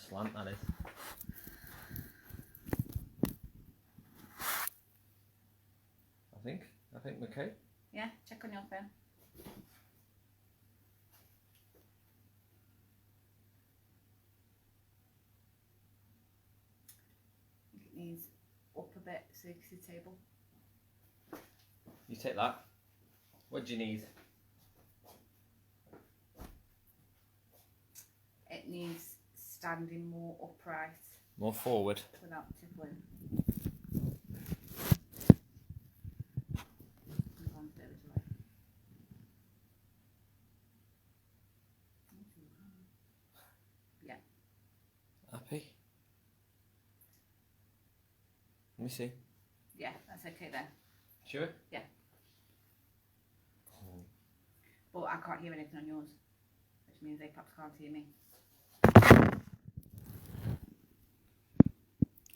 slant, that is. I think we're okay. Yeah, check on your phone. I think it needs up a bit so you can see the table. You take that. What do you need? It needs standing more upright. More forward. Without tippling. Yeah. Happy? Let me see. Yeah, that's okay then. Sure? Yeah. But I can't hear anything on yours, which means they perhaps can't hear me.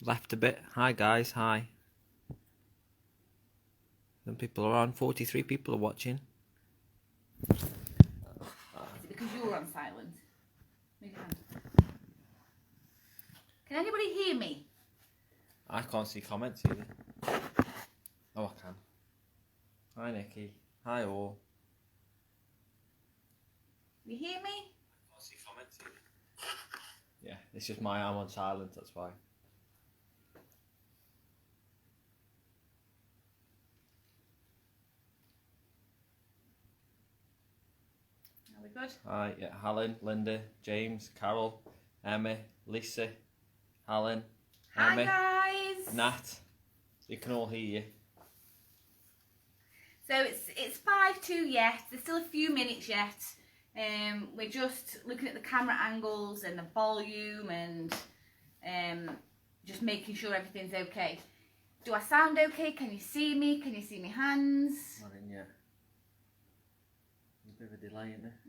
Left a bit. Hi guys, hi. Some people are on. 43 people are watching. Is it because you're on silent? Move your hand. Can anybody hear me? I can't see comments either. Oh, I can. Hi Nikki. Hi all. You hear me? I can't see comments either. Yeah, it's just I'm on silent, that's why. Are we good? Hi, yeah, Helen, Linda, James, Carol, Emma, Lisa, Helen, Hi Emma, guys! Nat. You can all hear you. So it's 5:02 yet. There's still a few minutes yet. We're just looking at the camera angles and the volume and just making sure everything's okay. Do I sound okay? Can you see me? Can you see my hands? Not in yet. There's a bit of a delay in there.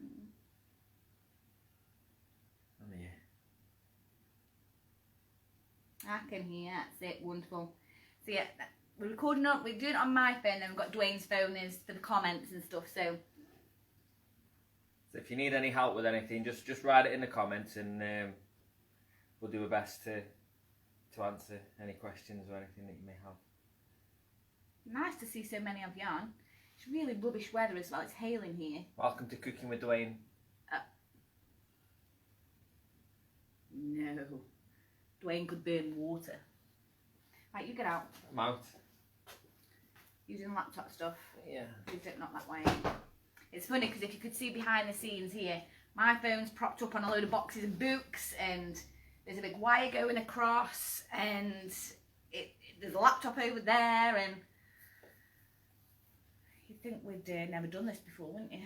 I'm here. I can hear. That's it. Wonderful. So yeah, we're recording on. We're doing it on my phone, and we've got Dwayne's phone is for the comments and stuff. So if you need any help with anything, just write it in the comments, and we'll do our best to answer any questions or anything that you may have. nice to see so many of you on. It's really rubbish weather as well. It's hailing here. Welcome to Cooking with Dwayne. No, Dwayne could burn water. Right, you get out. I'm out. Using laptop stuff. Yeah. Please don't knock that way. It's funny because if you could see behind the scenes here, my phone's propped up on a load of boxes and books, and there's a big wire going across, and there's a laptop over there, and you'd think we'd never done this before, wouldn't you?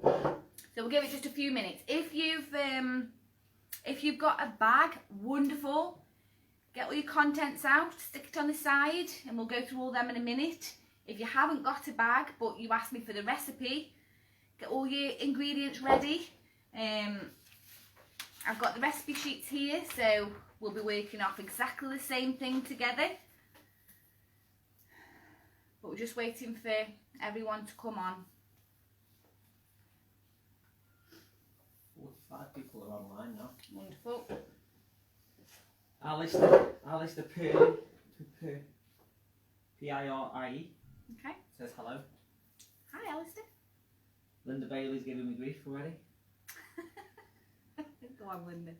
So we'll give it just a few minutes. If you've got a bag, wonderful. Get all your contents out, stick it on the side, and we'll go through all them in a minute. If you haven't got a bag, but you asked me for the recipe, get all your ingredients ready. I've got the recipe sheets here, so we'll be working off exactly the same thing together. But we're just waiting for everyone to come on. 45 people are online now. Wonderful. Alistair Pire, P-I-R-I-E, Okay. says hello. Hi, Alistair. Linda Bailey's giving me grief already. Go on, Linda.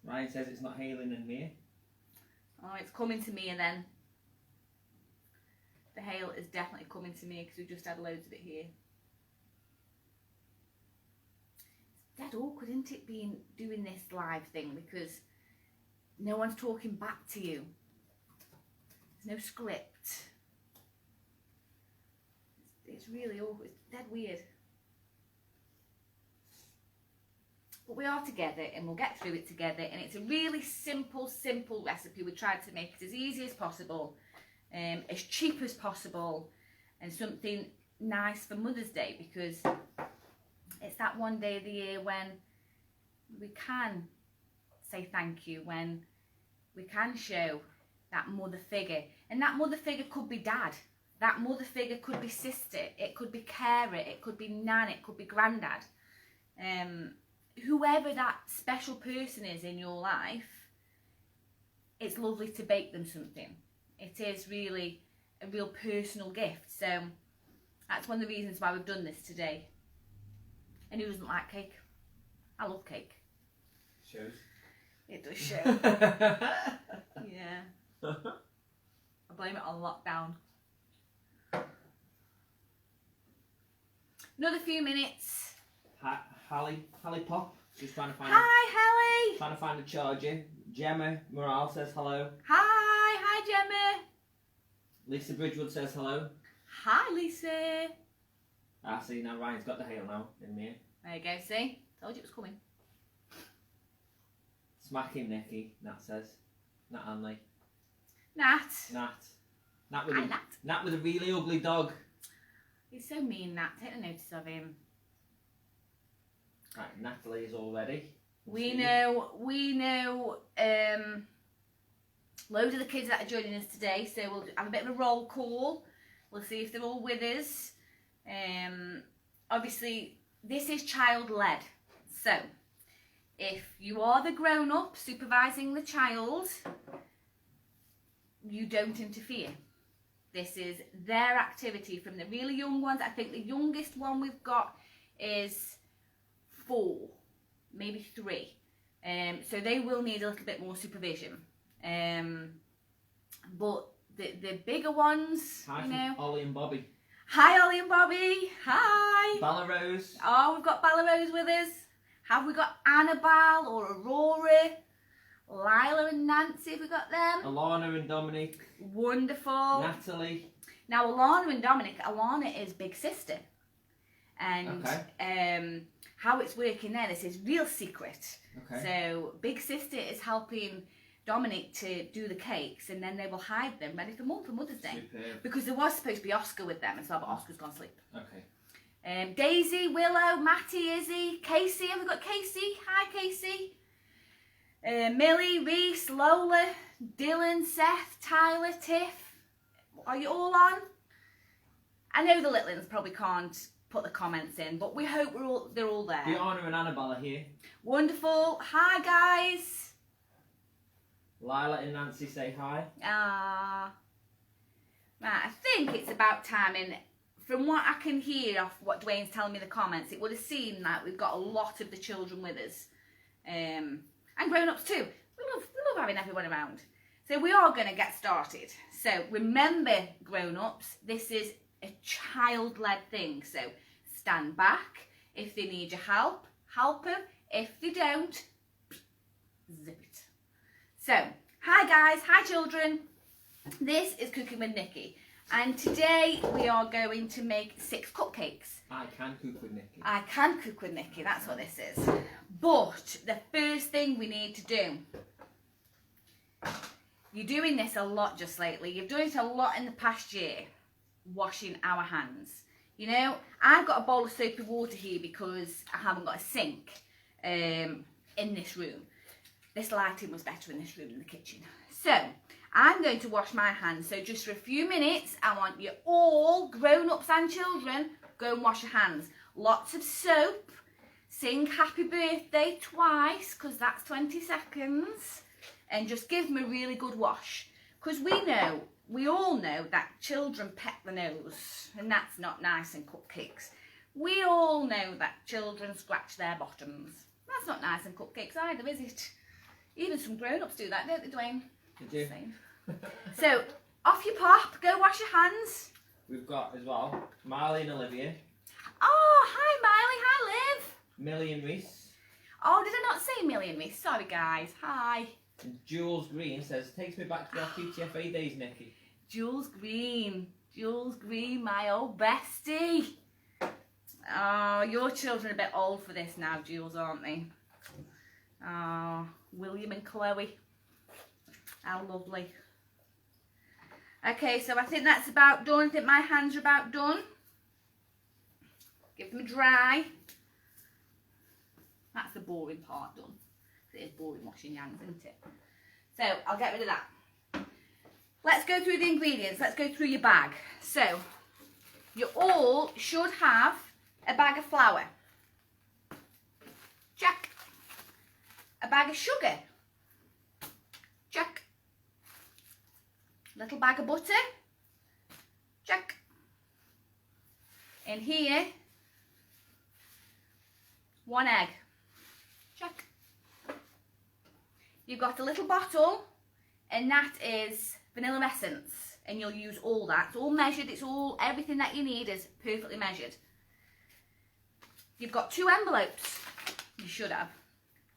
Ryan says it's not hailing in Mere. Oh, it's coming to me, and then the hail is definitely coming to me because we just had loads of it here. It's dead awkward, isn't it, doing this live thing, because no one's talking back to you. There's no script. It's really awkward. It's dead weird. But we are together, and we'll get through it together, and it's a really simple recipe. We tried to make it as easy as possible, as cheap as possible, and something nice for Mother's Day, because it's that one day of the year when we can say thank you, when we can show that mother figure. And that mother figure could be dad. That mother figure could be sister. It could be carer. It could be nan. It could be granddad. whoever that special person is in your life, it's lovely to bake them something. It is really a real personal gift. So that's one of the reasons why we've done this today. And who doesn't like cake? I love cake. Shows. It does show. Yeah. I blame it on lockdown. Another few minutes. Hallie Pop. Just trying to find. Hi, Hallie. Trying to find a charger. Gemma Morale says hello. Hi, Gemma. Lisa Bridgewood says hello. Hi, Lisa. See, now Ryan's got the hail now in me. There you go, see? Told you it was coming. Smack him, Nikki, Nat says. Nat Hanley. Nat. Nat with Hi, a, Nat. Nat with a really ugly dog. He's so mean, Nat. Take no notice of him. Right, Natalie is all ready. We know, loads of the kids that are joining us today, so we'll have a bit of a roll call. We'll see if they're all with us. Obviously, this is child-led, so if you are the grown-up supervising the child, you don't interfere. This is their activity from the really young ones. I think the youngest one we've got is 4, maybe 3. So they will need a little bit more supervision. But the bigger ones, Hi you know. from Ollie and Bobby. Hi, Ollie and Bobby. Hi. Bella Rose. Oh, we've got Bella Rose with us. Have we got Annabelle or Aurora? Lila and Nancy, have we got them? Alana and Dominic. Wonderful. Natalie. Now, Alana and Dominic, Alana is big sister. And how it's working there, this is real secret. Okay. So, big sister is helping Dominic to do the cakes, and then they will hide them ready for Mother's Day. Superb. Because there was supposed to be Oscar with them as well, but Oscar's gone to sleep. Okay. Daisy, Willow, Matty, Izzy, Casey. Have we got Casey? Hi, Casey. Millie, Reese, Lola, Dylan, Seth, Tyler, Tiff. Are you all on? I know the little ones probably can't put the comments in, but we hope they're all there. Diana and Annabelle are here. Wonderful. Hi, guys. Lila and Nancy say hi. Right, I think it's about time, and from what I can hear off what Dwayne's telling me in the comments, it would have seemed that we've got a lot of the children with us. And grown-ups too. We love having everyone around. So we are going to get started. So remember, grown-ups, this is a child-led thing. So stand back. If they need your help, help them. If they don't, zip it. So, hi guys, hi children. This is Cooking with Nikki. And today we are going to make 6 cupcakes. I can cook with Nikki. I can cook with Nikki, that's what this is. But the first thing we need to do, you're doing this a lot just lately. You've done it a lot in the past year, washing our hands. You know, I've got a bowl of soapy water here because I haven't got a sink in this room. This lighting was better in this room than the kitchen. So, I'm going to wash my hands. So just for a few minutes, I want you all, grown-ups and children, go and wash your hands. Lots of soap. Sing happy birthday twice, because that's 20 seconds. And just give them a really good wash. Because we all know that children peck the nose. And that's not nice in cupcakes. We all know that children scratch their bottoms. That's not nice in cupcakes either, is it? Even some grown-ups do that, don't they, Dwayne? Did you? So, off you pop, go wash your hands. We've got as well Marley and Olivia. Oh, hi Miley, hi Liv. Millie and Reese. Oh, did I not say Millie and Reese? Sorry guys, hi. And Jules Green says, takes me back to our PTFA days, Nikki. Jules Green, my old bestie. Oh, your children are a bit old for this now, Jules, aren't they? Oh, William and Chloe. How lovely. Okay, so I think that's about done. I think my hands are about done. Give them a dry. That's the boring part done. It is boring washing your hands, isn't it? So, I'll get rid of that. Let's go through the ingredients. Let's go through your bag. So, you all should have a bag of flour. check. A bag of sugar, check. Little bag of butter, check. In here, 1 egg, check. You've got a little bottle, and that is vanilla essence, and you'll use all that. It's all measured, everything that you need is perfectly measured. You've got 2 envelopes, you should have.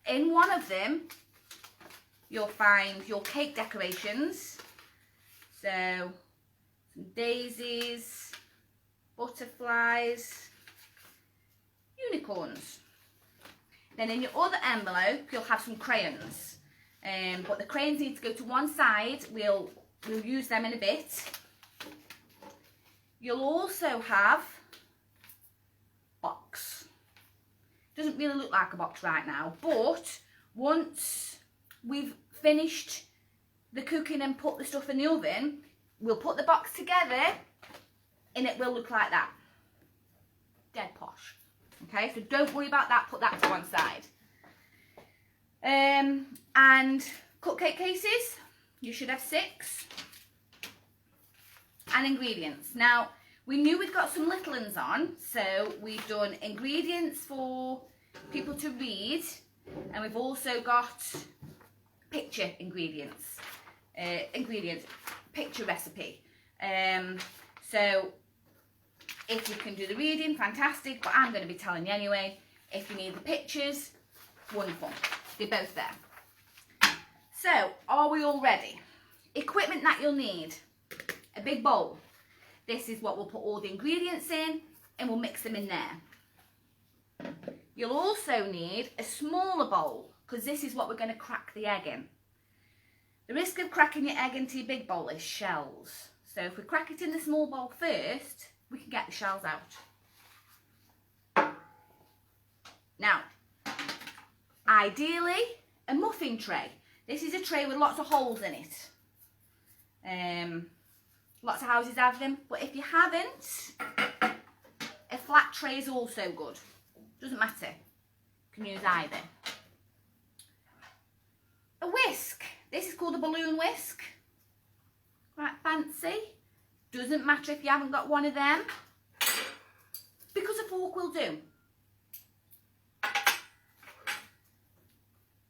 In one of them, you'll find your cake decorations. So, some daisies, butterflies, unicorns. Then in your other envelope, you'll have some crayons. But the crayons need to go to one side. We'll use them in a bit. You'll also have box. Doesn't really look like a box right now, but once we've finished the cooking and put the stuff in the oven, we'll put the box together and it will look like that. Dead posh. Okay, so don't worry about that, put that to one side. And cupcake cases, you should have 6. And ingredients. Now, we knew we'd got some little ones on, so we've done ingredients for people to read, and we've also got picture ingredients. Picture recipe. So if you can do the reading, fantastic, but I'm going to be telling you anyway. If you need the pictures, wonderful. They're both there. So, are we all ready? Equipment that you'll need. A big bowl. This is what we'll put all the ingredients in, and we'll mix them in there. You'll also need a smaller bowl, because this is what we're going to crack the egg in. The risk of cracking your egg into your big bowl is shells. So if we crack it in the small bowl first, we can get the shells out. Now, ideally, a muffin tray. This is a tray with lots of holes in it. Lots of houses have them, but if you haven't, a flat tray is also good. Doesn't matter. You can use either. A whisk. This is called a balloon whisk. Quite fancy. Doesn't matter if you haven't got one of them, because a fork will do.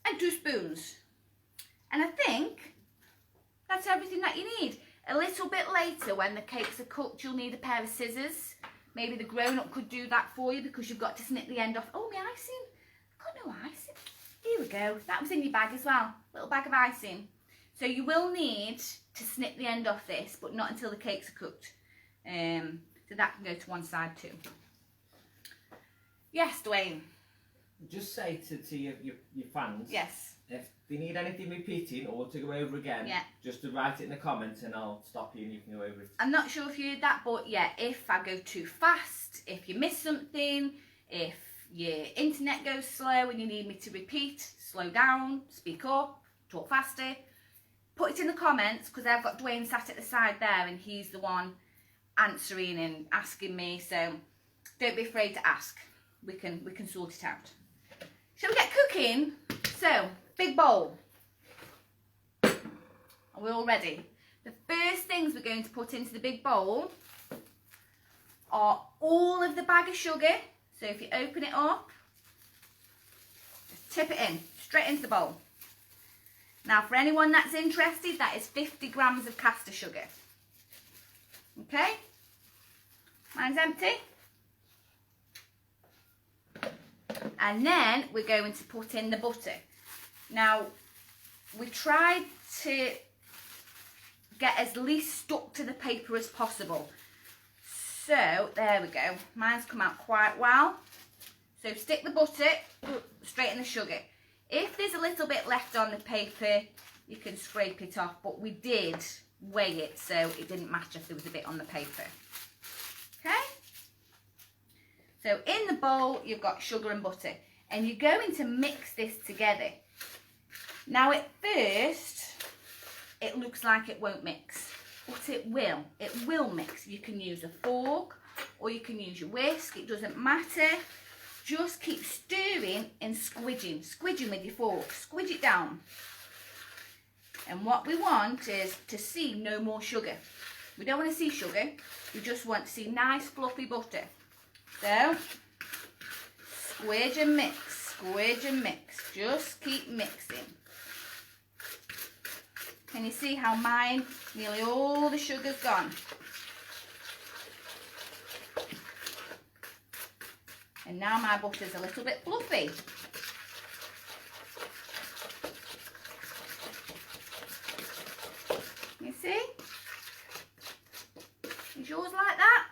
And 2 spoons. And I think that's everything that you need. A little bit later, when the cakes are cooked, you'll need a pair of scissors. Maybe the grown-up could do that for you, because you've got to snip the end off. Oh, my icing. I've got no icing. Here we go. That was in your bag as well. Little bag of icing. So you will need to snip the end off this, but not until the cakes are cooked. So that can go to one side too. Yes, Dwayne. Just say to your fans. Yes. If they need anything repeating or to go over again, just to write it in the comments and I'll stop you and you can go over it. I'm not sure if you did that, but yeah, if I go too fast, if you miss something, if your internet goes slow and you need me to repeat, slow down, speak up, talk faster, put it in the comments, because I've got Dwayne sat at the side there and he's the one answering and asking me, so don't be afraid to ask. We can sort it out. Shall we get cooking? So, big bowl. Are we all ready? The first things we're going to put into the big bowl are all of the bag of sugar. So if you open it up, just tip it in, straight into the bowl. Now for anyone that's interested, that is 50 grams of caster sugar. Okay? Mine's empty. And then we're going to put in the butter. Now, we tried to get as least stuck to the paper as possible. So, there we go. Mine's come out quite well. So, stick the butter straight in the sugar. If there's a little bit left on the paper, you can scrape it off. But we did weigh it, so it didn't matter if there was a bit on the paper. Okay? So, in the bowl, you've got sugar and butter. And you're going to mix this together. Now, at first, it looks like it won't mix. But it will. It will mix. You can use a fork or you can use your whisk. It doesn't matter. just keep stirring and squidging with your fork. Squidge it down. And what we want is to see no more sugar. We don't want to see sugar. We just want to see nice fluffy butter. So, squidge and mix, squidge and mix. Just keep mixing. Can you see how mine, nearly all the sugar's gone? And now my butter's a little bit fluffy. You see? Is yours like that?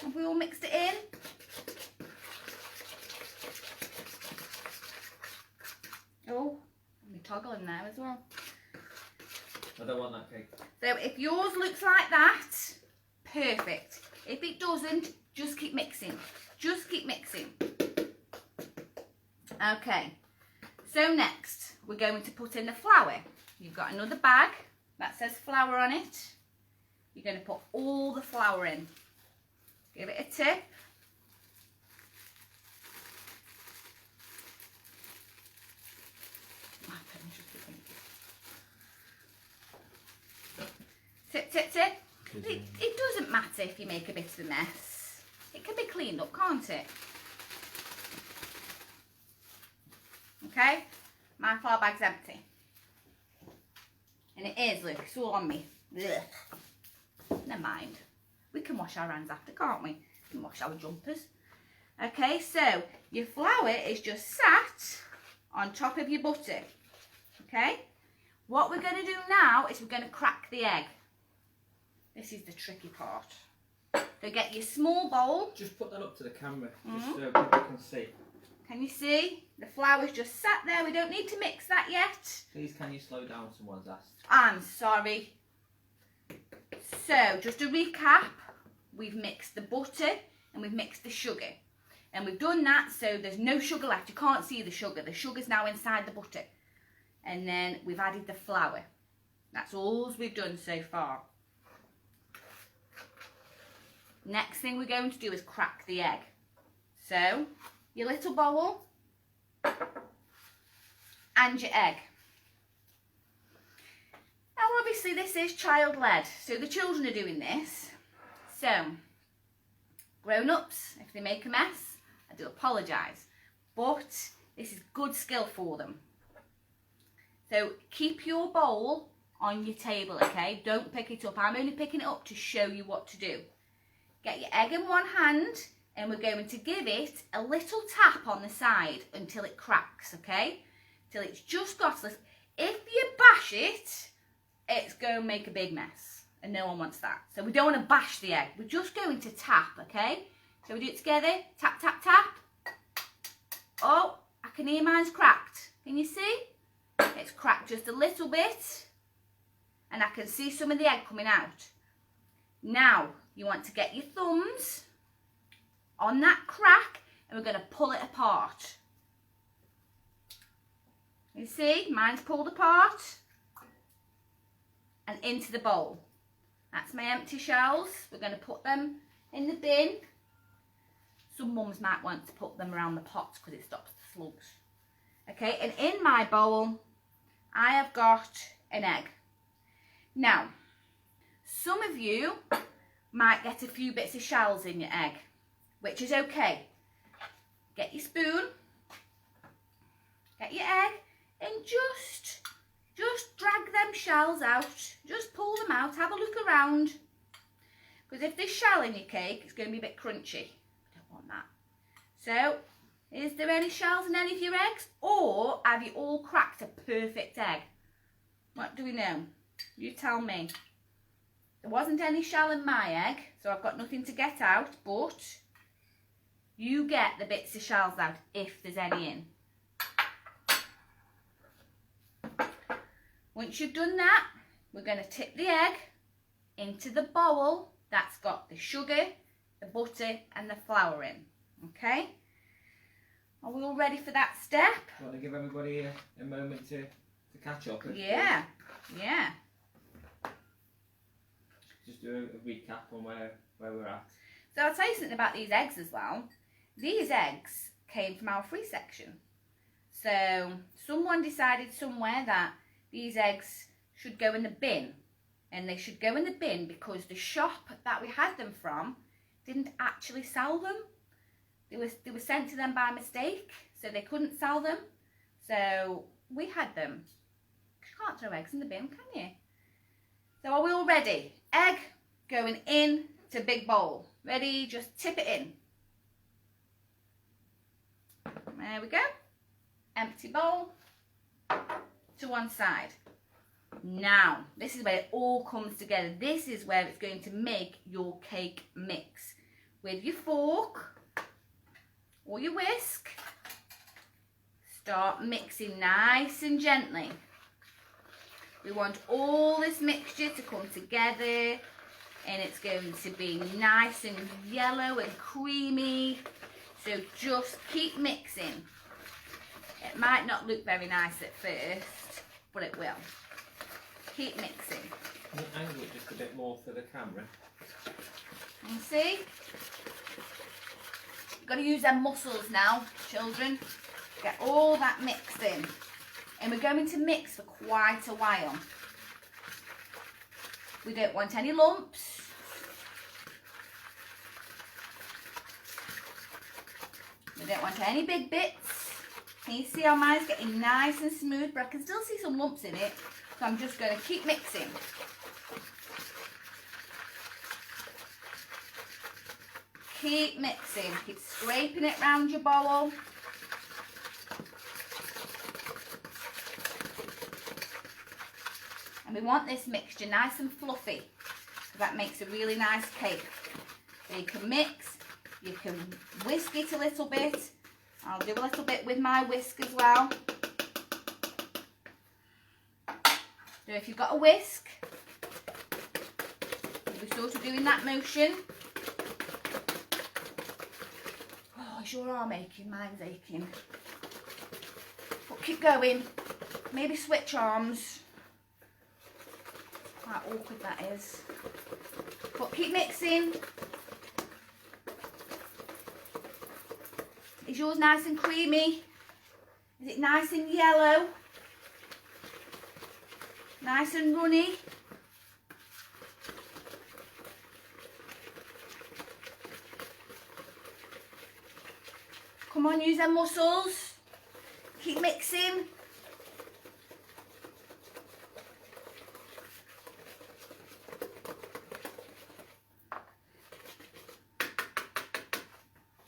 Have we all mixed it in? Oh, let me toggle in there as well. I don't want that cake. So if yours looks like that, perfect. If it doesn't, just keep mixing. Just keep mixing. Okay. So next, we're going to put in the flour. You've got another bag that says flour on it. You're going to put all the flour in. Give it a tip. Tip, tip, tip. It doesn't matter if you make a bit of a mess. It can be cleaned up, can't it? Okay, my flour bag's empty. And it is, look, it's all on me. Ugh. Never mind. We can wash our hands after, can't we? We can wash our jumpers. Okay, so your flour is just sat on top of your butter. Okay, what we're going to do now is we're going to crack the egg. This is the tricky part. So get your small bowl. Just put that up to the camera, just so people can see. Can you see? The flour's just sat there. We don't need to mix that yet. Please, can you slow down? Someone's asked. I'm sorry. So, just to recap, we've mixed the butter and we've mixed the sugar. And we've done that so there's no sugar left. You can't see the sugar. The sugar's now inside the butter. And then we've added the flour. That's all we've done so far. Next thing we're going to do is crack the egg. So, your little bowl and your egg. Now obviously this is child-led, so the children are doing this. So, grown-ups, if they make a mess, I do apologise, but this is good skill for them. So keep your bowl on your table, okay? Don't pick it up. I'm only picking it up to show you what to do. Get your egg in one hand and we're going to give it a little tap on the side until it cracks, okay? Till it's just got a little. If you bash it, it's going to make a big mess and no one wants that. So we don't want to bash the egg. We're just going to tap, okay? So we do it together. Tap, tap, tap. Oh, I can hear mine's cracked. Can you see? It's cracked just a little bit and I can see some of the egg coming out. Now, you want to get your thumbs on that crack and we're going to pull it apart. You see, mine's pulled apart and into the bowl. That's my empty shells. We're going to put them in the bin. Some mums might want to put them around the pots because it stops the slugs. Okay, and in my bowl, I have got an egg. Now, some of you might get a few bits of shells in your egg, which is okay. Get your spoon, get your egg, and just drag them shells out. Just pull them out, have a look around. Because if there's shell in your cake, it's going to be a bit crunchy. I don't want that. So, is there any shells in any of your eggs? Or have you all cracked a perfect egg? What do we know? You tell me. There wasn't any shell in my egg, so I've got nothing to get out, but you get the bits of shells out if there's any in. Once you've done that, we're going to tip the egg into the bowl that's got the sugar, the butter and the flour in. Okay? Are we all ready for that step? Do you want to give everybody a moment to catch up? Yeah, yeah. Just do a recap on where we're at. So I'll tell you something about these eggs as well. These eggs came from our free section. So someone decided somewhere that these eggs should go in the bin. And they should go in the bin because the shop that we had them from didn't actually sell them. They were sent to them by mistake, so they couldn't sell them. So we had them. You can't throw eggs in the bin, can you? So are we all ready? Egg going in to big bowl. Ready? Just tip it in. There we go. Empty bowl to one side. Now, this is where it all comes together. This is where it's going to make your cake mix. With your fork or your whisk, start mixing nice and gently. We want all this mixture to come together, and it's going to be nice and yellow and creamy. So just keep mixing. It might not look very nice at first, but it will. Keep mixing. Can you angle it just a bit more for the camera? You see? You've got to use them muscles now, children. Get all that mixed in. And we're going to mix for quite a while. We don't want any lumps. We don't want any big bits. Can you see how mine's getting nice and smooth? But I can still see some lumps in it. So I'm just going to keep mixing. Keep mixing. Keep scraping it round your bowl. And we want this mixture nice and fluffy. That makes a really nice cake. So you can mix. You can whisk it a little bit. I'll do a little bit with my whisk as well. So if you've got a whisk, you'll be sort of doing that motion. Oh, is your arm aching? Mine's aching. But keep going. Maybe switch arms. Quite awkward that is. But keep mixing. Is yours nice and creamy? Is it nice and yellow? Nice and runny? Come on, use them muscles. Keep mixing.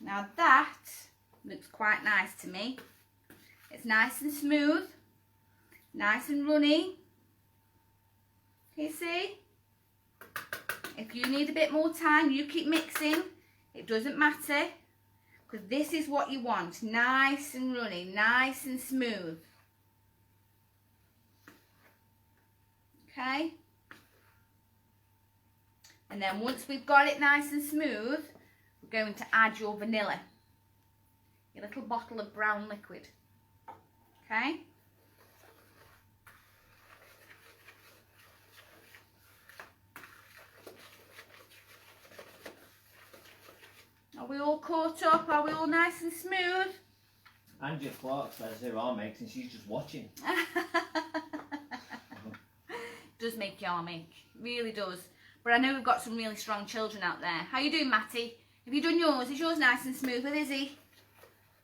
Now that looks quite nice to me. It's nice and smooth, nice and runny. Can you see? If you need a bit more time, you keep mixing. It doesn't matter, because this is what you want. Nice and runny, nice and smooth. Okay? And then once we've got it nice and smooth, we're going to add your vanilla. Your little bottle of brown liquid. Okay? Are we all caught up? Are we all nice and smooth? Angela Clark says her arm aches and she's just watching. Does make your arm ache. Really does. But I know we've got some really strong children out there. How you doing, Matty? Have you done yours? Is yours nice and smooth with Izzy?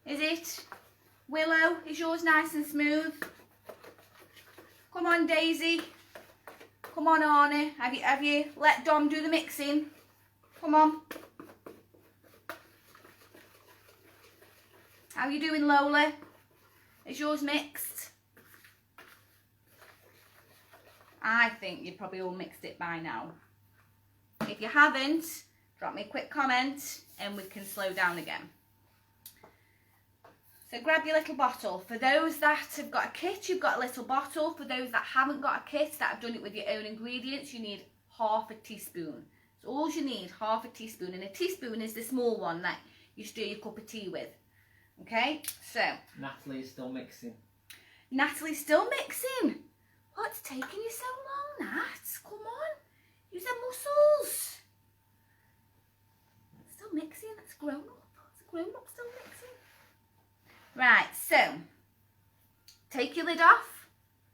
Is it? Willow, is yours nice and smooth? Come on, Daisy. Come on, Arnie. Have you let Dom do the mixing? Come on. How you doing, Lola? Is yours mixed? I think you've probably all mixed it by now. If you haven't, drop me a quick comment and we can slow down again. So grab your little bottle. For those that have got a kit, you've got a little bottle. For those that haven't got a kit, that have done it with your own ingredients, you need half a teaspoon. So all you need, half a teaspoon. And a teaspoon is the small one that you stir your cup of tea with. Okay, so. Natalie is still mixing. Natalie's still mixing. What's taking you so long, Nat? Come on. Use them muscles. grown up. It's a grown up still mixing. Right, so take your lid off.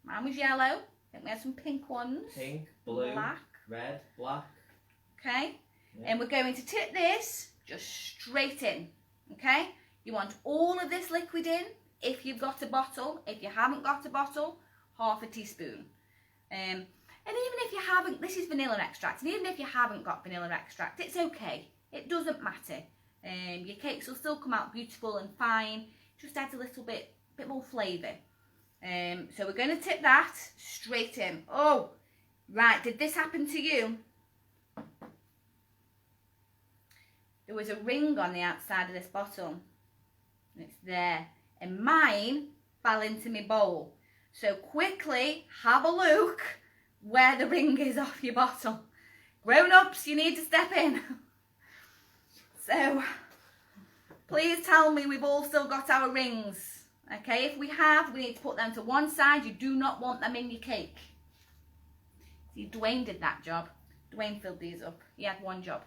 Mine was yellow. I think we had some pink ones. Pink, blue, black, red, black. Okay, Yeah. and we're going to tip this just straight in. Okay, you want all of this liquid in. If you've got a bottle, if you haven't got a bottle, half a teaspoon. And even if you haven't, this is vanilla extract, and even if you haven't got vanilla extract, it's okay. It doesn't matter. Your cakes will still come out beautiful and fine. Just adds a little bit more flavour. So we're going to tip that straight in. Oh, right. Did this happen to you? There was a ring on the outside of this bottle. And it's there. And mine fell into my bowl. So quickly have a look where the ring is off your bottle. Grown-ups, you need to step in. So please tell me we've all still got our rings. Okay, if we have, we need to put them to one side. You do not want them in your cake. See, Dwayne did that job. Dwayne filled these up. He had one job.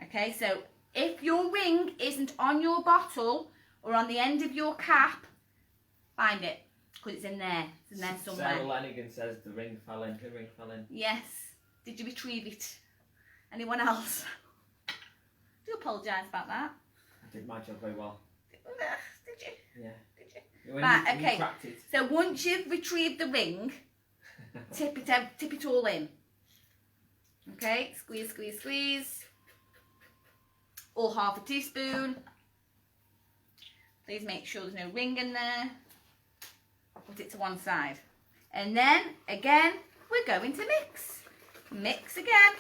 Okay, so if your ring isn't on your bottle or on the end of your cap, find it, because it's in there. It's in there somewhere. Sarah Lenigan says the ring fell in. The ring fell in. Yes. Did you retrieve it? Anyone else? I do apologise about that. I did my job very well. Did you? Yeah. Did you? When Right, you okay. cracked it. So once you've retrieved the ring, tip it all in. Okay, squeeze, squeeze, squeeze. All half a teaspoon. Please make sure there's no ring in there. Put it to one side. And then, again, we're going to mix. Mix again.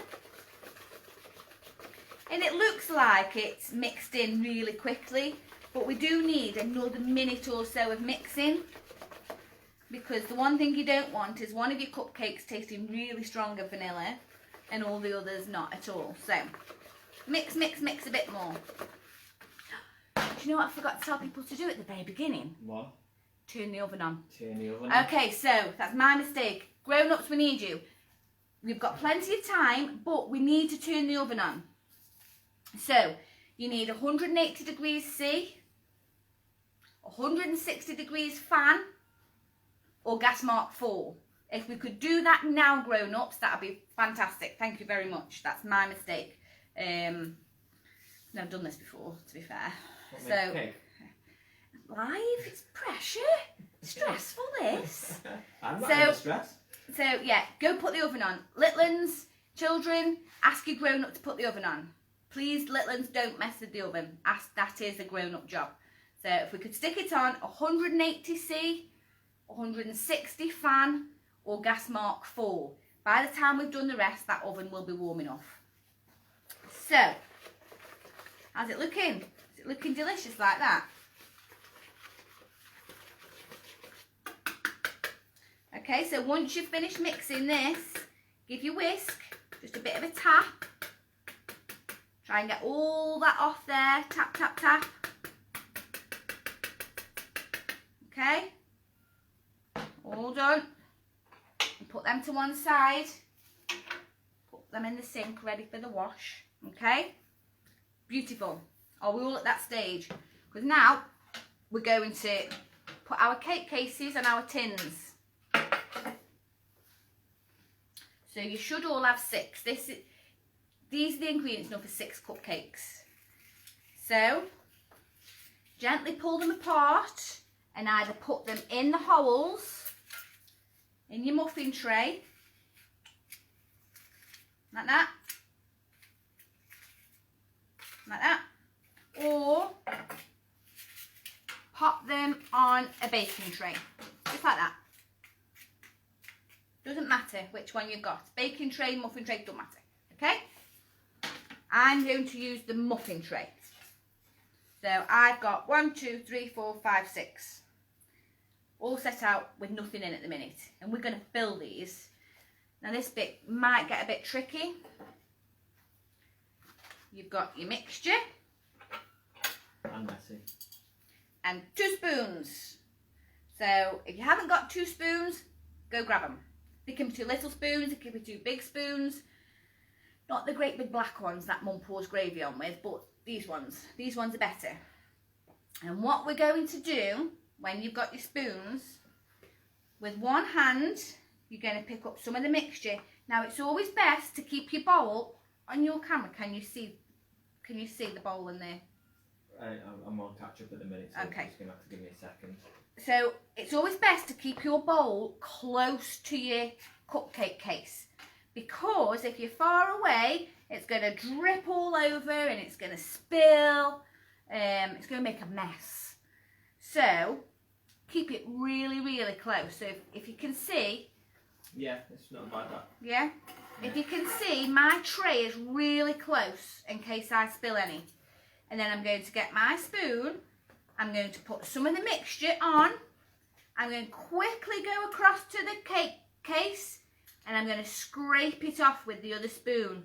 And it looks like it's mixed in really quickly, but we do need another minute or so of mixing, because the one thing you don't want is one of your cupcakes tasting really strong of vanilla and all the others not at all. So mix, mix, mix a bit more. Do you know what I forgot to tell people to do at the very beginning? What? Turn the oven on. Turn the oven on. Okay, so that's my mistake. Grown-ups, we need you. We've got plenty of time, but we need to turn the oven on. So you need 180 degrees C, 160 degrees fan, or gas mark 4. If we could do that now, grown-ups, that would be fantastic. Thank you very much. That's my mistake. I've never done this before, to be fair. What, So make a cake? live, it's pressure. Stressful, this. I'm not So- under stress. So yeah, go put the oven on. Little ones, children, ask your grown-up to put the oven on. Please, little ones, don't mess with the oven. That is a grown-up job. So if we could stick it on 180 C, 160 fan, or gas mark 4. By the time we've done the rest, that oven will be warm enough. So, how's it looking? Is it looking delicious like that? Okay, so once you've finished mixing this, give your whisk just a bit of a tap. Try and get all that off there. Tap, tap, tap. Okay. All done. And put them to one side. Put them in the sink ready for the wash. Okay. Beautiful. Are we all at that stage? Because now we're going to put our cake cases and our tins. So you should all have 6. These are the ingredients enough for 6 cupcakes. So gently pull them apart and either put them in the holes in your muffin tray, like that, or pop them on a baking tray, just like that. Doesn't matter which one you've got. Baking tray, muffin tray, don't matter. Okay? I'm going to use the muffin tray. So I've got 1, 2, 3, 4, 5, 6. All set out with nothing in at the minute. And we're going to fill these. Now this bit might get a bit tricky. You've got your mixture. And messy. And 2 spoons. So if you haven't got 2 spoons, go grab them. They can be 2 little spoons, they can be 2 big spoons. Not the great big black ones that Mum pours gravy on with, but these ones. These ones are better. And what we're going to do, when you've got your spoons, with one hand, you're going to pick up some of the mixture. Now, it's always best to keep your bowl on your camera. Can you see the bowl in there? I'm on catch up at the minute, so okay. You're just going to have to give me a second. So, it's always best to keep your bowl close to your cupcake case. Because if you're far away, it's going to drip all over and it's going to spill. It's going to make a mess. So, keep it really, really close. So, if you can see... Yeah, it's not bad, that. Yeah? If you can see, my tray is really close in case I spill any. And then I'm going to get my spoon. I'm going to put some of the mixture on. I'm going to quickly go across to the cake case. And I'm going to scrape it off with the other spoon.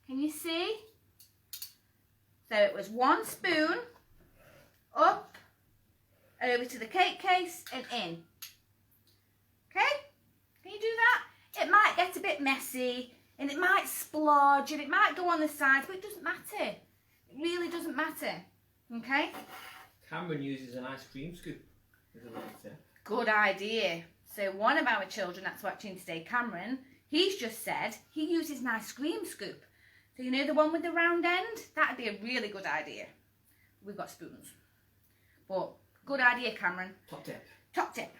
Can you see? So it was one spoon, up, over to the cake case and in. Okay? Can you do that? It might get a bit messy and it might splodge and it might go on the sides, but it doesn't matter. It really doesn't matter. Okay? Cameron uses an ice cream scoop. Good idea. So one of our children that's watching today, Cameron, he's just said he uses an ice cream scoop. So you know the one with the round end? That'd be a really good idea. We've got spoons. But good idea, Cameron. Top tip. Top tip.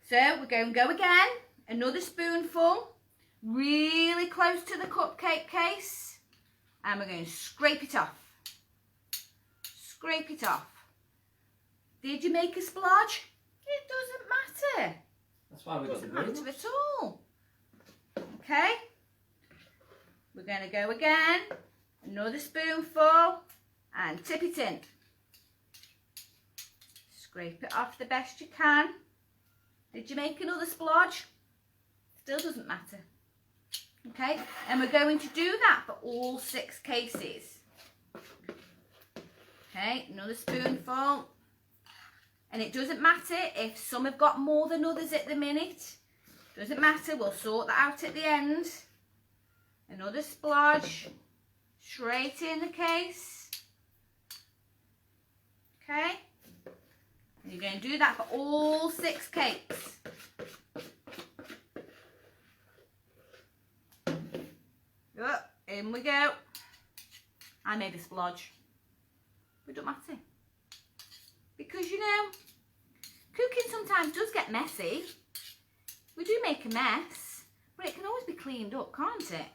So we're going to go again. Another spoonful. Really close to the cupcake case. And we're going to scrape it off. Scrape it off. Did you make a splodge? It doesn't matter. That's why we got the Doesn't matter rules. at all. Okay. We're going to go again. Another spoonful. And tip it in. Scrape it off the best you can. Did you make another splodge? Still doesn't matter. Okay. And we're going to do that for all 6 cases. Okay. Another spoonful. And it doesn't matter if some have got more than others at the minute. Doesn't matter, we'll sort that out at the end. Another splodge. Straight in the case. Okay. And you're going to do that for all 6 cakes. Oh, in we go. I made a splodge. But it don't matter. Because, you know, cooking sometimes does get messy. We do make a mess, but it can always be cleaned up, can't it?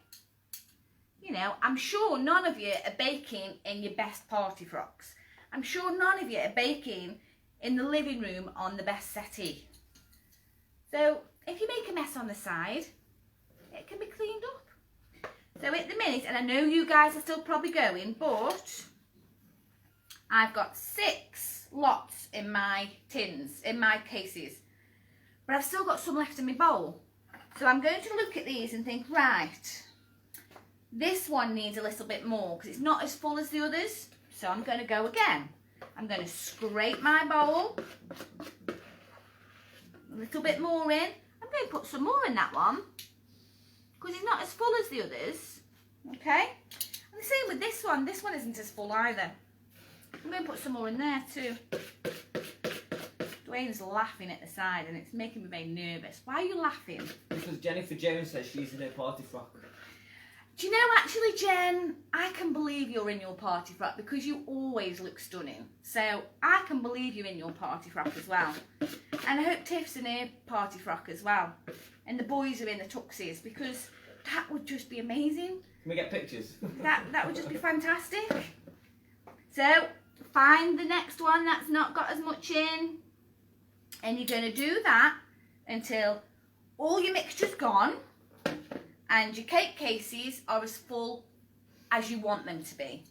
You know, I'm sure none of you are baking in your best party frocks. I'm sure none of you are baking in the living room on the best settee. So, if you make a mess on the side, it can be cleaned up. So at the minute, and I know you guys are still probably going, but I've got 6 lots in my tins, in my cases, but I've still got some left in my bowl. So I'm going to look at these and think, right, this one needs a little bit more because it's not as full as the others. So I'm going to go again. I'm going to scrape my bowl, a little bit more in. I'm going to put some more in that one because it's not as full as the others. Okay, and the same with this one. This one isn't as full either. I'm going to put some more in there too. Dwayne's laughing at the side and it's making me very nervous. Why are you laughing? Because Jennifer Jones says she's in her party frock. Do you know, actually, Jen, I can believe you're in your party frock because you always look stunning. So I can believe you're in your party frock as well. And I hope Tiff's in her party frock as well. And the boys are in the tuxies because that would just be amazing. Can we get pictures? That would just be fantastic. So find the next one that's not got as much in. And you're going to do that until all your mixture's gone and your cake cases are as full as you want them to be.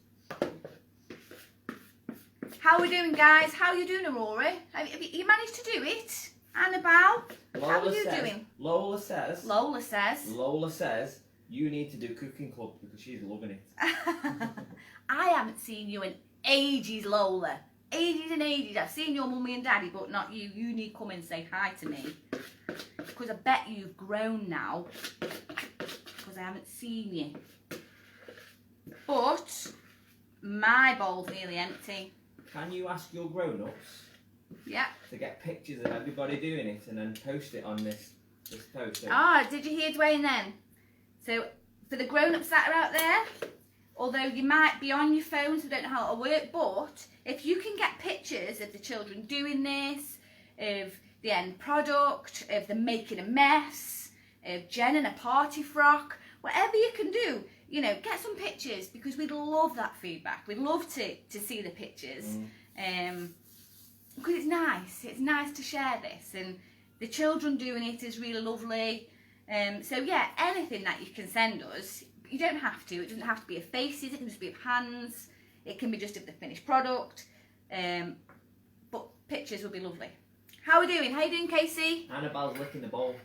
How are we doing, guys? How are you doing, Aurora? Have you managed to do it? Annabelle, how are you doing? Lola says you need to do cooking club because she's loving it. I haven't seen you in ages, Lola. Ages and ages. I've seen your mummy and daddy, but not you. You need to come and say hi to me. Because I bet you've grown now. Because I haven't seen you. But my bowl's nearly empty. Can you ask your grown-ups Yeah. to get pictures of everybody doing it and then post it on this post? Ah, did you hear Dwayne then? So for the grown-ups that are out there, although you might be on your phones and don't know how it'll work, but if you can get pictures of the children doing this, of the end product, of them making a mess, of Jen in a party frock, whatever you can do, you know, get some pictures, because we'd love that feedback. We'd love to see the pictures. Because it's nice to share this, and the children doing it is really lovely. So yeah, anything that you can send us, you don't have to. It doesn't have to be of faces. It can just be of hands. It can be just of the finished product. But pictures would be lovely. How are we doing? How you doing, Casey? Annabelle's licking the bowl.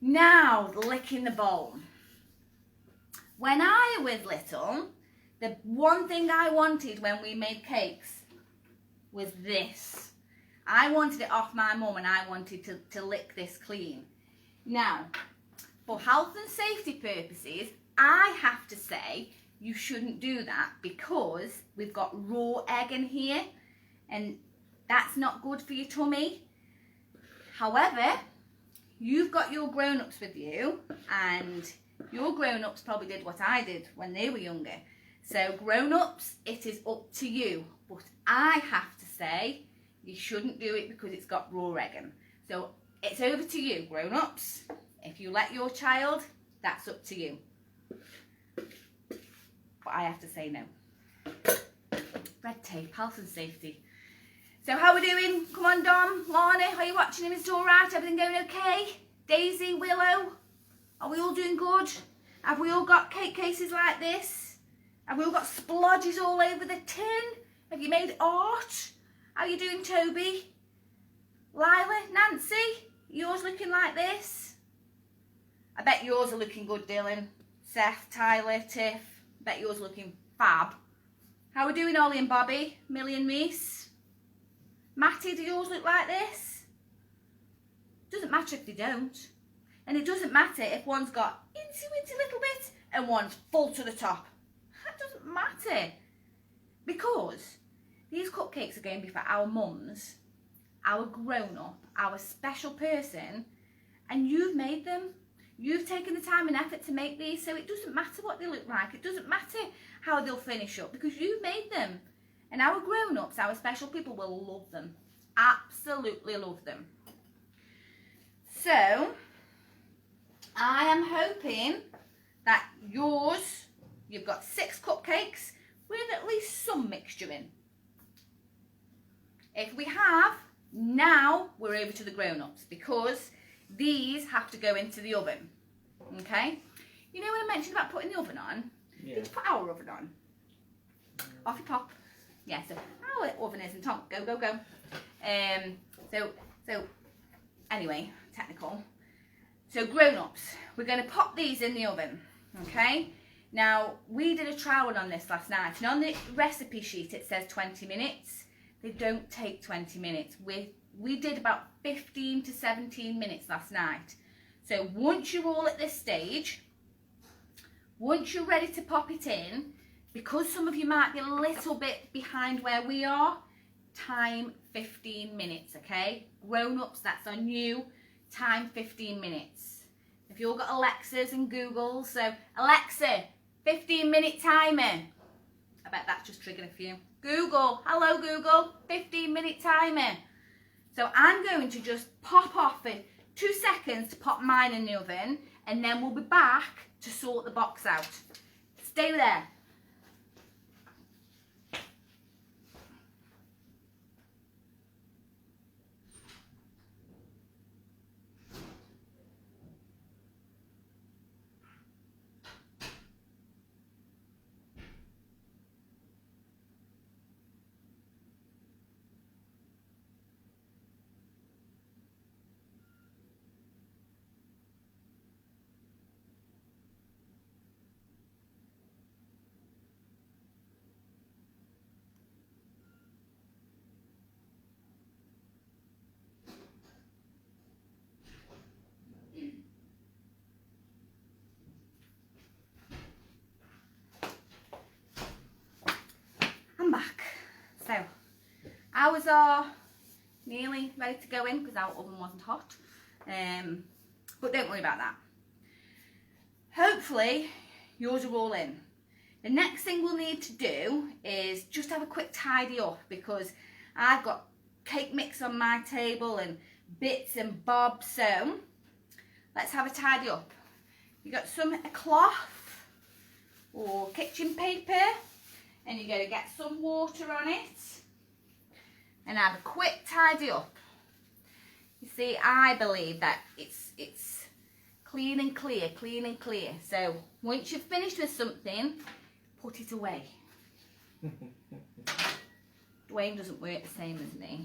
Now, licking the bowl. When I was little, the one thing I wanted when we made cakes was this. I wanted it off my mum, and I wanted to lick this clean. Now, for health and safety purposes, I have to say you shouldn't do that, because we've got raw egg in here, and that's not good for your tummy. However, you've got your grown-ups with you, and your grown-ups probably did what I did when they were younger. So grown-ups, it is up to you. But I have to say, you shouldn't do it because it's got raw egg in. So it's over to you, grown-ups. If you let your child, that's up to you. But I have to say no. Red tape, health and safety. So how are we doing? Come on, Dom, Lana, are you watching him? Is it all right? Everything going okay? Daisy, Willow, are we all doing good? Have we all got cake cases like this? Have we all got splodges all over the tin? Have you made art? How are you doing, Toby? Lila, Nancy, yours looking like this? I bet yours are looking good, Dylan. Seth, Tyler, Tiff, I bet yours are looking fab. How are we doing, Ollie and Bobby? Millie and Meese? Matty, do yours look like this? Doesn't matter if they don't. And it doesn't matter if one's got incy-wincy little bit and one's full to the top. That doesn't matter. Because these cupcakes are going to be for our mums, our grown-up, our special person, and you've made them. You've taken the time and effort to make these, so it doesn't matter what they look like. It doesn't matter how they'll finish up, because you've made them. And our grown-ups, our special people, will love them. Absolutely love them. So, I am hoping that yours, you've got 6 cupcakes with at least some mixture in. If we have, now we're over to the grown-ups, because these have to go into the oven. Okay? You know when I mentioned about putting the oven on? Yeah. Did you put our oven on? Off you pop. Yeah, so our oven isn't on. Go, go, go. So anyway, technical. So grown-ups, we're going to pop these in the oven, okay? Now, we did a trial run on this last night, and on the recipe sheet it says 20 minutes. They don't take 20 minutes. We did about 15 to 17 minutes last night. So once you're all at this stage, once you're ready to pop it in, because some of you might be a little bit behind where we are, time 15 minutes, okay? Grown-ups, that's on you, time 15 minutes. If you've all got Alexas and Google, so Alexa, 15-minute timer. I bet that's just triggering a few. Google, hello Google, 15-minute timer. So I'm going to just pop off for 2 seconds to pop mine in the oven, and then we'll be back to sort the box out. Stay there. Ours are nearly ready to go in because our oven wasn't hot. But don't worry about that. Hopefully yours are all in. The next thing we'll need to do is just have a quick tidy up, because I've got cake mix on my table and bits and bobs. So let's have a tidy up. You got some cloth or kitchen paper, and you're going to get some water on it and have a quick tidy up. You see, I believe that it's clean and clear, clean and clear. So once you've finished with something, put it away. Dwayne doesn't work the same as me.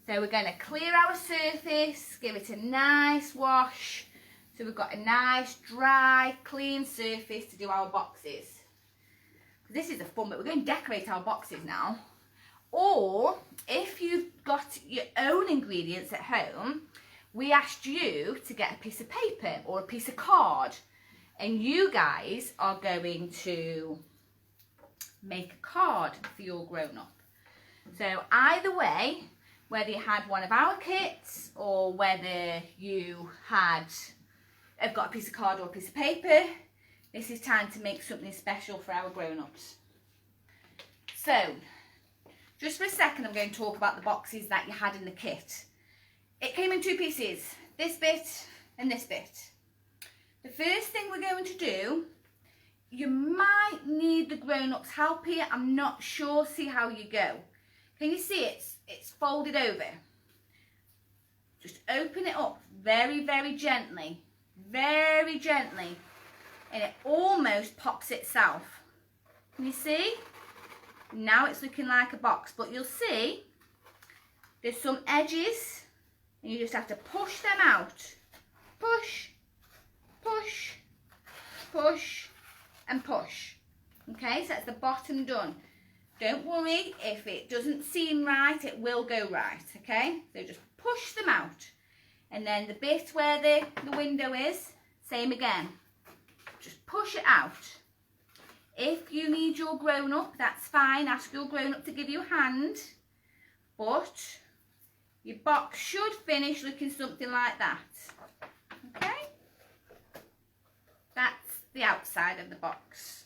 So we're going to clear our surface, give it a nice wash. So we've got a nice, dry, clean surface to do our boxes. This is a fun bit. We're going to decorate our boxes now. Or if you've got your own ingredients at home, we asked you to get a piece of paper or a piece of card, and you guys are going to make a card for your grown-up. So either way, whether you had one of our kits or whether you have got a piece of card or a piece of paper, this is time to make something special for our grown-ups. So, just for a second, I'm going to talk about the boxes that you had in the kit. It came in 2 pieces, this bit and this bit. The first thing we're going to do, you might need the grown-ups' help here, I'm not sure, see how you go. Can you see it's folded over? Just open it up very, very gently, and it almost pops itself. Can you see? Now it's looking like a box, but you'll see there's some edges, and you just have to push them out. Push, push, push, and push. Okay, so that's the bottom done. Don't worry, if it doesn't seem right, it will go right, okay? So just push them out. And then the bit where the window is, same again. Just push it out. If you need your grown-up, that's fine. Ask your grown-up to give you a hand. But your box should finish looking something like that. Okay? That's the outside of the box.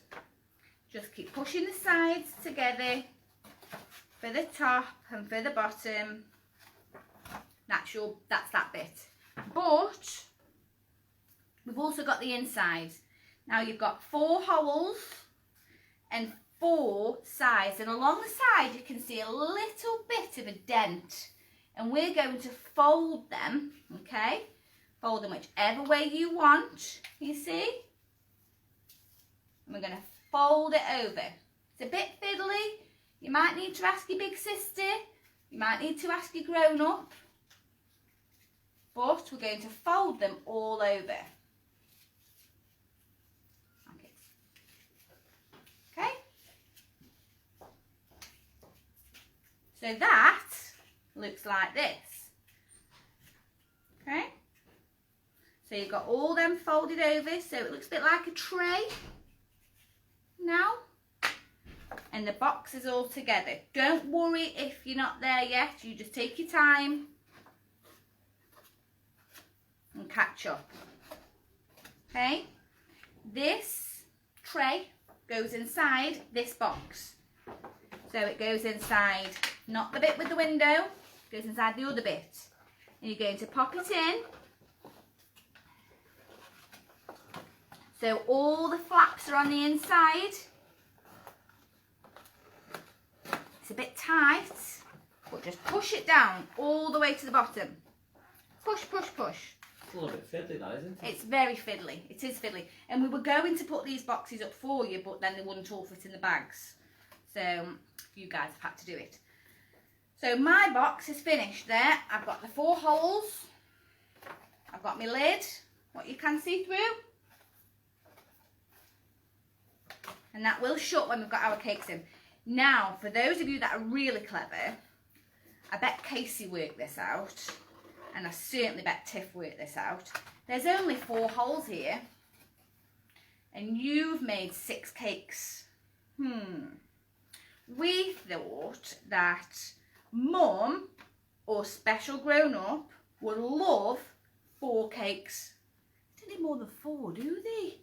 Just keep pushing the sides together for the top and for the bottom. That's that bit. But we've also got the inside. Now you've got 4 holes and 4 sides, and along the side you can see a little bit of a dent, and we're going to fold them, okay? Fold them whichever way you want, you see? And we're going to fold it over. It's a bit fiddly. You might need to ask your big sister. You might need to ask your grown-up. But we're going to fold them all over. Okay? So that looks like this. Okay? So you've got all them folded over, so it looks a bit like a tray now. And the box is all together. Don't worry if you're not there yet, you just take your time and catch up. Okay? This tray goes inside this box. So it goes inside, not the bit with the window, it goes inside the other bit. And you're going to pop it in. So all the flaps are on the inside. It's a bit tight, but just push it down all the way to the bottom. Push, push, push. It's a little bit fiddly that, isn't it? It's very fiddly. It is fiddly. And we were going to put these boxes up for you, but then they wouldn't all fit in the bags. So you guys have had to do it. So my box is finished there. I've got the 4 holes. I've got my lid, what you can see through. And that will shut when we've got our cakes in. Now, for those of you that are really clever, I bet Casey worked this out. And I certainly bet Tiff worked this out. There's only 4 holes here. And you've made 6 cakes. We thought that Mum or special grown up would love 4 cakes. They don't need more than 4, do they?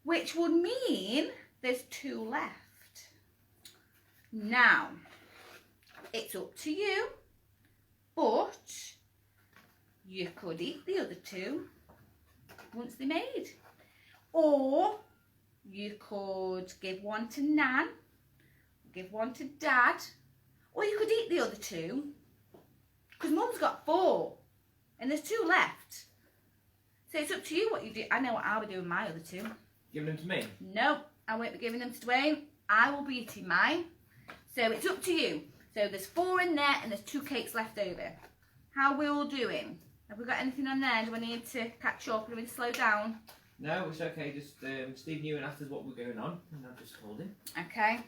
Which would mean there's 2 left. Now, it's up to you, but you could eat the other 2 once they're made. Or you could give one to Nan, give one to Dad, or you could eat the other 2, because Mum's got 4 and there's 2 left. So it's up to you what you do. I know what I'll be doing with my other 2. Giving them to me? No, I won't be giving them to Dwayne. I will be eating mine. So it's up to you. So there's 4 in there and there's 2 cakes left over. How are we all doing? Have we got anything on there? Do I need to catch up? Do we need to slow down? No, it's okay. Just Steve knew and asked us what we're going on, and I've just called him. Okay.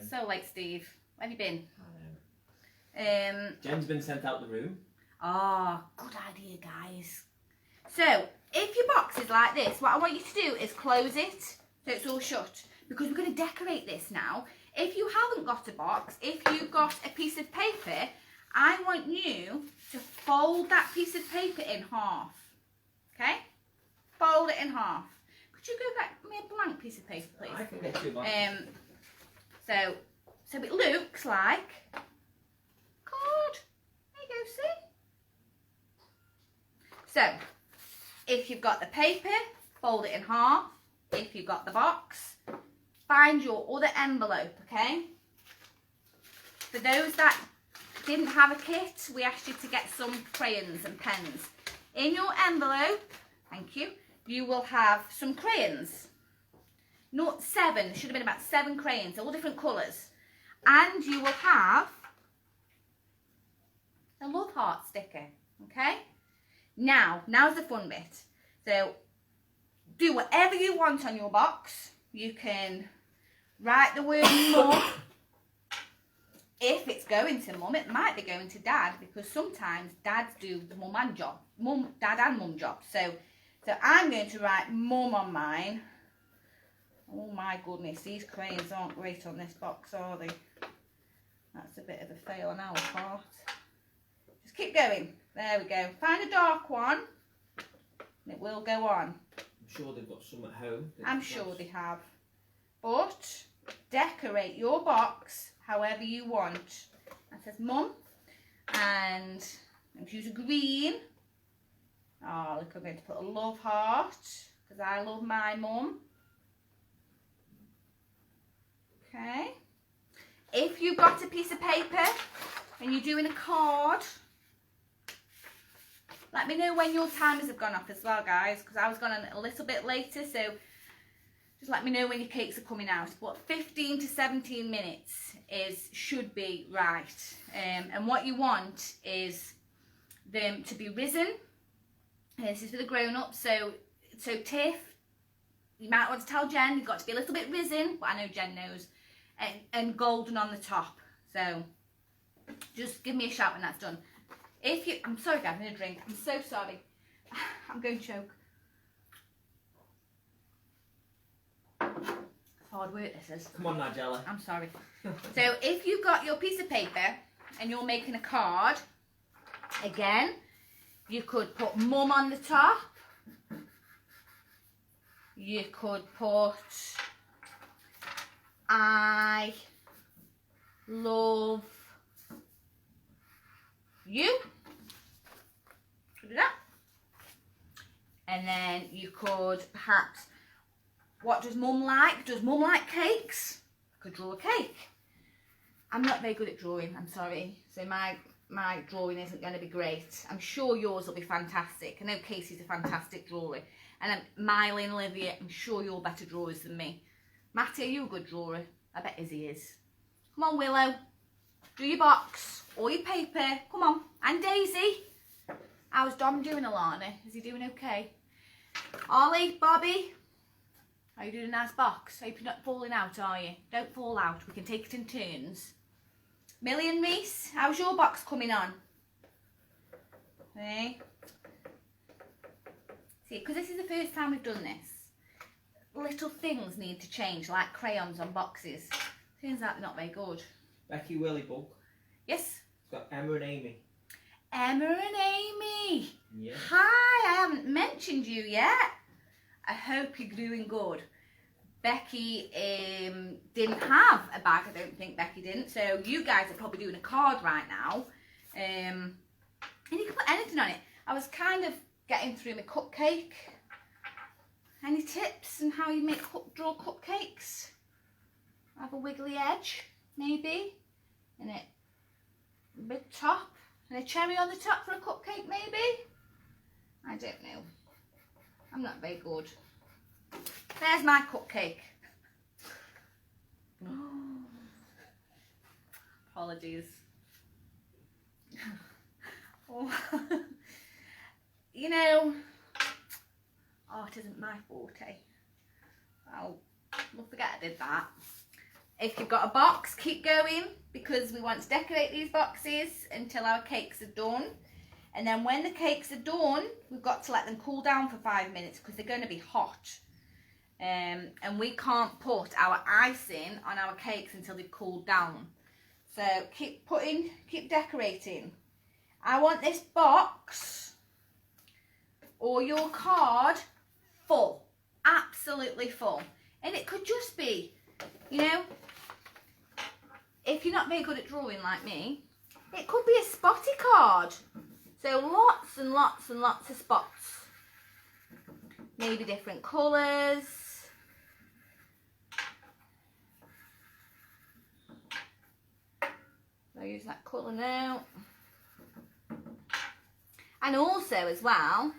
So late, Steve. Where have you been? I know. Jen's been sent out the room. Oh, good idea, guys. So, if your box is like this, what I want you to do is close it so it's all shut, because we're going to decorate this now. If you haven't got a box, if you've got a piece of paper, I want you to fold that piece of paper in half. Okay? Fold it in half. Could you go back me a blank piece of paper, please? I can get you a box. So it looks like card. There you go, see? So, if you've got the paper, fold it in half. If you've got the box, find your other envelope, okay? For those that didn't have a kit, we asked you to get some crayons and pens. In your envelope, thank you, you will have some crayons. Not 7, should have been about 7 crayons, all different colours. And you will have a love heart sticker, okay? Now's the fun bit. So, do whatever you want on your box. You can write the word mum. If it's going to mum, it might be going to dad, because sometimes dads do the mum and job. Dad and mum job. So I'm going to write mum on mine. Oh my goodness, these crayons aren't great on this box, are they? That's a bit of a fail on our part. Just keep going. There we go. Find a dark one, and it will go on. I'm sure they've got some at home. I'm sure they have. But decorate your box however you want. That says mum, and I'm going to use a green. Oh, look, I'm going to put a love heart, because I love my mum. Okay. If you've got a piece of paper and you're doing a card, let me know when your timers have gone off as well, guys, because I was gone a little bit later, so just let me know when your cakes are coming out. But 15 to 17 minutes should be right. And what you want is them to be risen. This is for the grown-ups, so Tiff, you might want to tell Jen, you've got to be a little bit risen, but I know Jen knows, and golden on the top. So just give me a shout when that's done. I'm sorry guys, I'm going to drink. I'm so sorry. I'm going to choke. It's hard work, this is. Come on, Nigella. I'm sorry. So if you've got your piece of paper and you're making a card, again, you could put mum on the top. You could put I love you. Could do that. And then you could perhaps, what does mum like? Does mum like cakes? I could draw a cake. I'm not very good at drawing, I'm sorry. So my drawing isn't going to be great. I'm sure yours will be fantastic. I know Casey's a fantastic drawer. And Miley and Olivia, I'm sure you're better drawers than me. Matty, are you a good drawer? I bet Izzy is. Come on, Willow. Do your box or your paper. Come on. And Daisy. How's Dom doing, Alana? Is he doing okay? Ollie, Bobby. Are you doing a nice box? Hope you're not falling out, are you? Don't fall out. We can take it in turns. Millie and Reese, how's your box coming on? Hey. See, because this is the first time we've done this, little things need to change, like crayons on boxes. Turns out they're not very good. Becky Willybug. Yes? It's got Emma and Amy. Emma and Amy. Yeah. Hi, I haven't mentioned you yet. I hope you're doing good. Becky didn't have a bag. I don't think Becky didn't. So you guys are probably doing a card right now. And you can put anything on it. I was kind of getting through my cupcake. Any tips on how you make draw cupcakes? Have a wiggly edge, maybe. And a big top. And a cherry on the top for a cupcake, maybe? I don't know. I'm not very good. There's my cupcake. Apologies. Oh. You know, art isn't my forte. We'll forget I did that. If you've got a box, keep going, because we want to decorate these boxes until our cakes are done. And then when the cakes are done, we've got to let them cool down for 5 minutes because they're going to be hot. And we can't put our icing on our cakes until they've cooled down. So keep decorating. I want this box or your card full, absolutely full. And it could just be, you know, if you're not very good at drawing like me, it could be a spotty card. So lots and lots and lots of spots. Maybe different colours. I'll use that colour now. And also as well,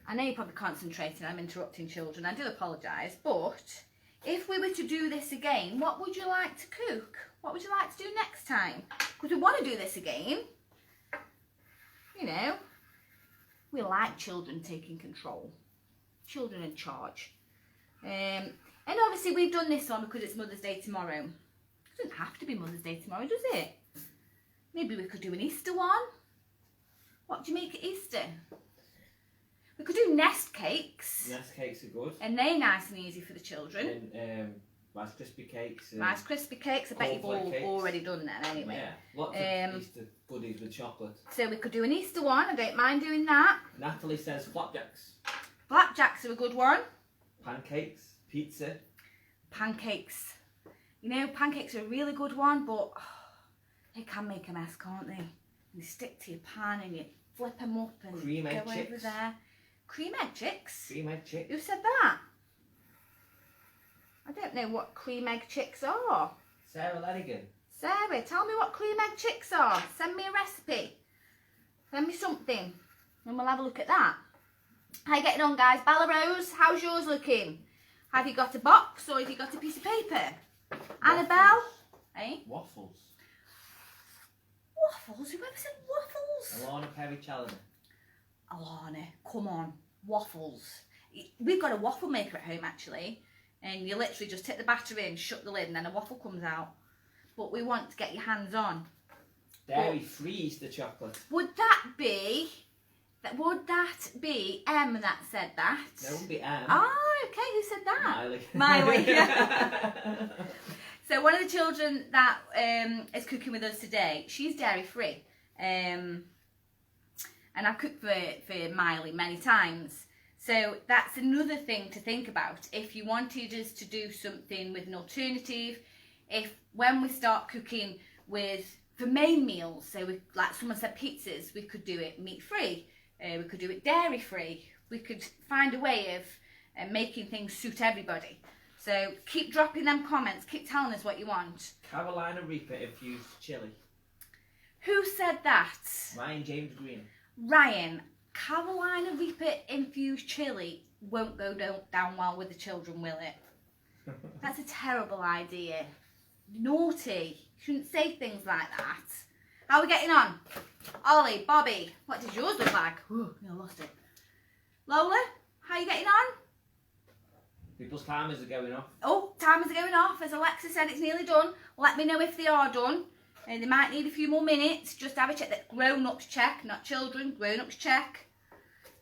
I know you're probably concentrating, I'm interrupting children, I do apologise, but if we were to do this again, what would you like to cook? What would you like to do next time? Because we want to do this again. You know, we like children taking control. Children in charge. And obviously we've done this one because it's Mother's Day tomorrow. It doesn't have to be Mother's Day tomorrow, does it? Maybe we could do an Easter one. What do you make at Easter? We could do nest cakes. Nest cakes are good. And they're nice and easy for the children. And Rice Krispie cakes. Rice Krispie cakes. I bet you've all already done that anyway. Yeah, lots of Easter goodies with chocolate. So we could do an Easter one. I don't mind doing that. Natalie says flapjacks. Flapjacks are a good one. Pancakes, pizza. Pancakes. You know, pancakes are a really good one, but they can make a mess, can't they? You stick to your pan and you flip them up and Cream egg go chicks. over there. Cream egg chicks? Cream egg chicks. Who said that? I don't know what cream egg chicks are. Sarah Lenigan. Sarah, tell me what cream egg chicks are. Send me a recipe. Send me something and we'll have a look at that. How you getting on, guys? Bella Rose, how's yours looking? Have you got a box or have you got a piece of paper? Waffles. Annabelle? Eh? Waffles. Waffles? Whoever said waffles? Alana Perry Challoner. Alana, come on. Waffles. We've got a waffle maker at home, actually. And you literally just take the batter in, shut the lid, and then a waffle comes out. But we want to get your hands on. Dairy-free Easter chocolate. Would that be Em that said that? That would be Em. Oh, okay. Who said that? Miley. Miley. So one of the children that is cooking with us today, she's dairy-free. And I've cooked for Miley many times. So that's another thing to think about. If you wanted us to do something with an alternative, when we start cooking for main meals, so like someone said pizzas, we could do it meat-free, we could do it dairy-free, we could find a way of making things suit everybody. So keep dropping them comments, keep telling us what you want. Carolina Reaper infused chili. Who said that? Ryan James Green. Ryan, Carolina Reaper infused chili won't go down well with the children, will it? That's a terrible idea. Naughty. You shouldn't say things like that. How are we getting on? Ollie, Bobby, what does yours look like? Ooh, I lost it. Lola, how are you getting on? People's timers are going off. Oh, timers are going off. As Alexa said, it's nearly done. Let me know if they are done. They might need a few more minutes. Just have a check that grown-ups check, not children. Grown-ups check.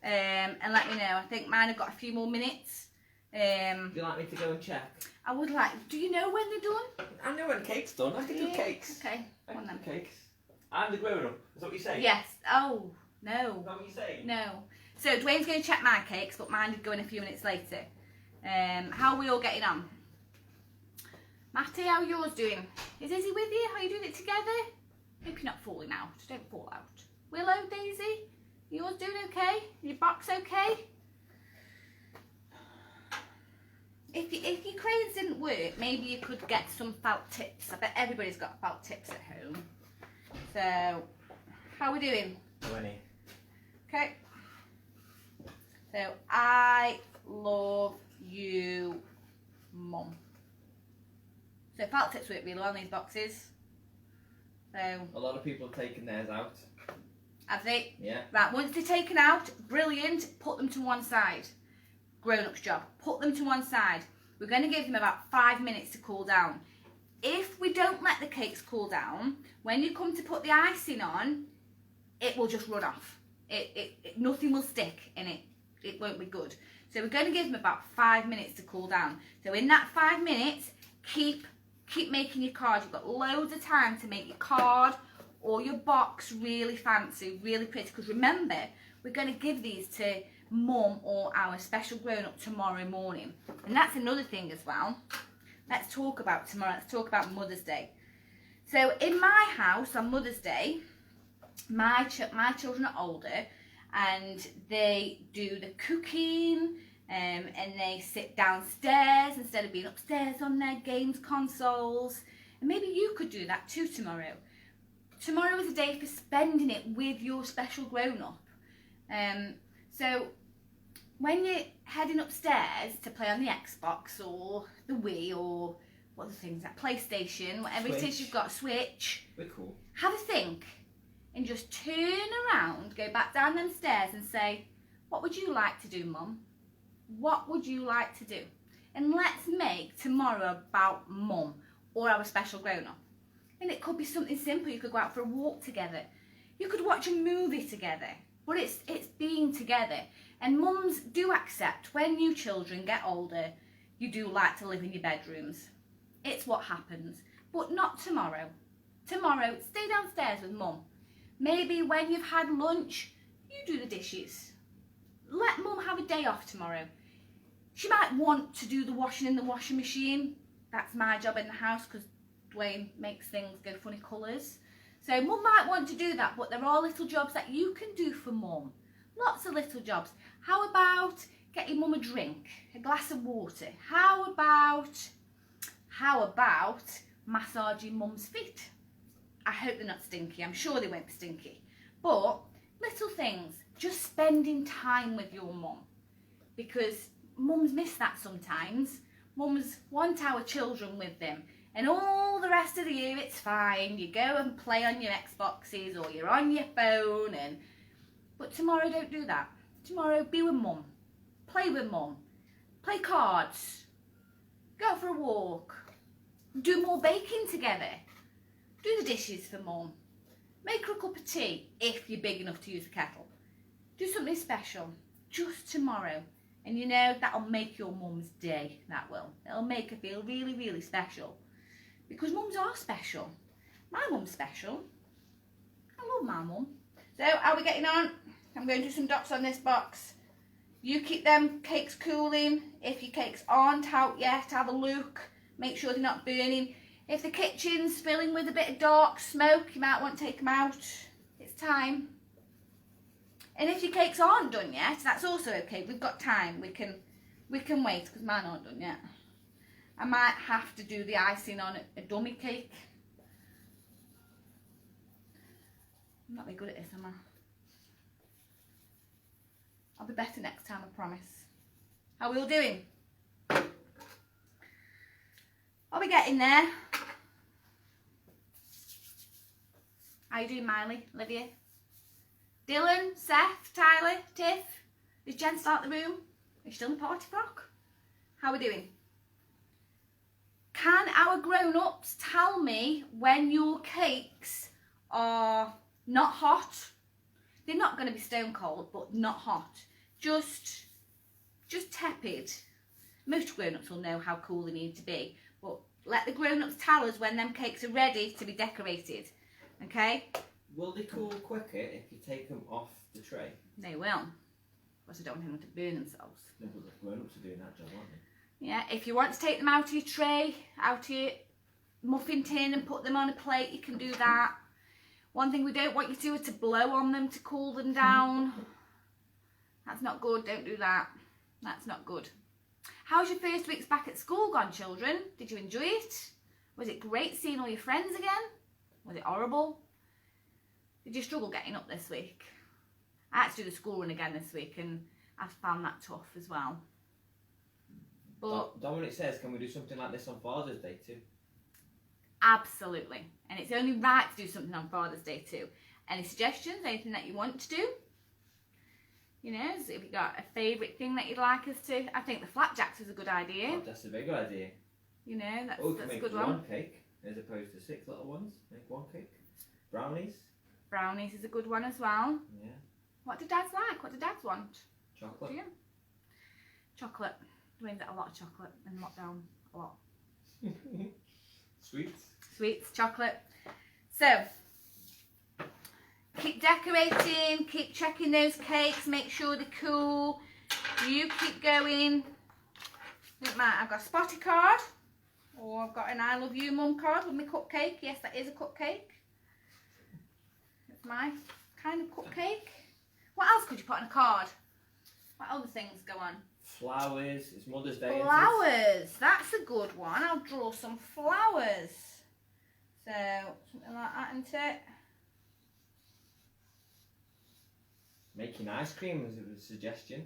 And let me know. I think mine have got a few more minutes. Do you like me to go and check? I would like. Do you know when they're done? I know when cake's done. I can do cakes. Okay. I can do cakes. I'm the grown-up. Is that what you're saying? Yes. Oh no. Is that what you're saying? No. So Dwayne's going to check my cakes, but mine would go in a few minutes later. How are we all getting on? Matty, how are yours doing? Is Izzy with you? Are you doing it together? Hope you're not falling out. Don't fall out. Willow, Daisy, yours doing okay? Your box okay? If your crayons didn't work, maybe you could get some felt tips. I bet everybody's got felt tips at home. So, how are we doing? 20. Okay. So, I love you, Mum. So, felt tips work really well in these boxes. So, A lot of people have taken theirs out. have they? Yeah. Right, once they're taken out, brilliant, put them to one side. Grown-up's job, put them to one side. We're going to give them about 5 minutes to cool down. If we don't let the cakes cool down, when you come to put the icing on, it will just run off. Nothing will stick and it won't be good. So we're going to give them about 5 minutes to cool down. So in that 5 minutes, keep making your card. You've got loads of time to make your card or your box really fancy, really pretty. Because remember, we're going to give these to Mum or our special grown-up tomorrow morning. And that's another thing as well. Let's talk about tomorrow. Let's talk about Mother's Day. So in my house on Mother's Day, my children are older and they do the cooking and they sit downstairs instead of being upstairs on their games consoles. And maybe you could do that too tomorrow. Tomorrow is a day for spending it with your special grown-up. So when you're heading upstairs to play on the Xbox or the Wii or what are the things, that PlayStation, whatever it is you've got, Switch, We're cool. have a think and just turn around, go back down them stairs and say, what would you like to do, Mum? What would you like to do? And let's make tomorrow about Mum or our special grown-up. And it could be something simple. You could go out for a walk together. You could watch a movie together. But it's being together. And mums do accept when you children get older, you do like to live in your bedrooms. It's what happens. But not tomorrow. Tomorrow, stay downstairs with Mum. Maybe when you've had lunch, you do the dishes. Let Mum have a day off tomorrow. She might want to do the washing in the washing machine. That's my job in the house because Dwayne makes things go funny colours. So Mum might want to do that, but there are little jobs that you can do for Mum. Lots of little jobs. How about getting Mum a drink, a glass of water? How about massaging Mum's feet? I hope they're not stinky. I'm sure they won't be stinky. But little things, just spending time with your Mum. Because mums miss that sometimes. Mums want our children with them. And all the rest of the year it's fine. You go and play on your Xboxes or you're on your phone. But tomorrow don't do that. Tomorrow be with Mum. Play with Mum. Play cards. Go for a walk. Do more baking together. Do the dishes for Mum. Make her a cup of tea if you're big enough to use a kettle. Do something special just tomorrow. And you know, that'll make your mum's day, that will. It'll make her feel really, really special. Because mums are special. My mum's special. I love my mum. So, how are we getting on? I'm going to do some dots on this box. You keep them cakes cooling. If your cakes aren't out yet, have a look. Make sure they're not burning. If the kitchen's filling with a bit of dark smoke, you might want to take them out. It's time. And if your cakes aren't done yet, that's also okay. We've got time. We can wait because mine aren't done yet. I might have to do the icing on a dummy cake. I'm not very good at this, am I? I'll be better next time, I promise. How are we all doing? Are we getting there? How you doing, Miley, Olivia? Dylan, Seth, Tyler, Tiff? Is Jen still out the room? Are you still in the party frock? How are we doing? Can our grown-ups tell me when your cakes are not hot? They're not going to be stone cold, but not hot. Just tepid. Most grown-ups will know how cool they need to be, but let the grown-ups tell us when them cakes are ready to be decorated, okay? Will they cool quicker if you take them off the tray? They will. Because I don't want them to burn themselves. No, but the grown-ups are doing that job, aren't they? Yeah, if you want to take them out of your tray, out of your muffin tin and put them on a plate, you can do that. One thing we don't want you to do is to blow on them to cool them down. That's not good, don't do that. That's not good. How's your first weeks back at school gone, children? Did you enjoy it? Was it great seeing all your friends again? Was it horrible? Did you struggle getting up this week? I had to do the school run again this week and I found that tough as well. But Dominic says, can we do something like this on Father's Day too? absolutely. And it's only right to do something on Father's Day too. Any suggestions? Anything that you want to do? You know, so if you've got a favourite thing that you'd like us to... I think the flapjacks is a good idea. Oh, that's a very good idea. You know, that's We can a make good one one. cake as opposed to 6 little ones. Make one cake. Brownies. Brownies is a good one as well. Yeah. What do dads like? What do dads want? Chocolate. Do you? Chocolate. Dwayne's ate a lot of chocolate in lockdown. A lot. Sweets. Sweets, chocolate. So, keep decorating, keep checking those cakes, make sure they're cool. You keep going. Look, Matt, I've got a spotty card, or I've got an I love you mum card with my cupcake. Yes, that is a cupcake. It's my kind of cupcake. What else could you put on a card? What other things go on? Flowers. It's Mother's Day. Isn't it? Flowers, that's a good one. I'll draw some flowers. So, something like that, isn't it? Making ice cream is a suggestion.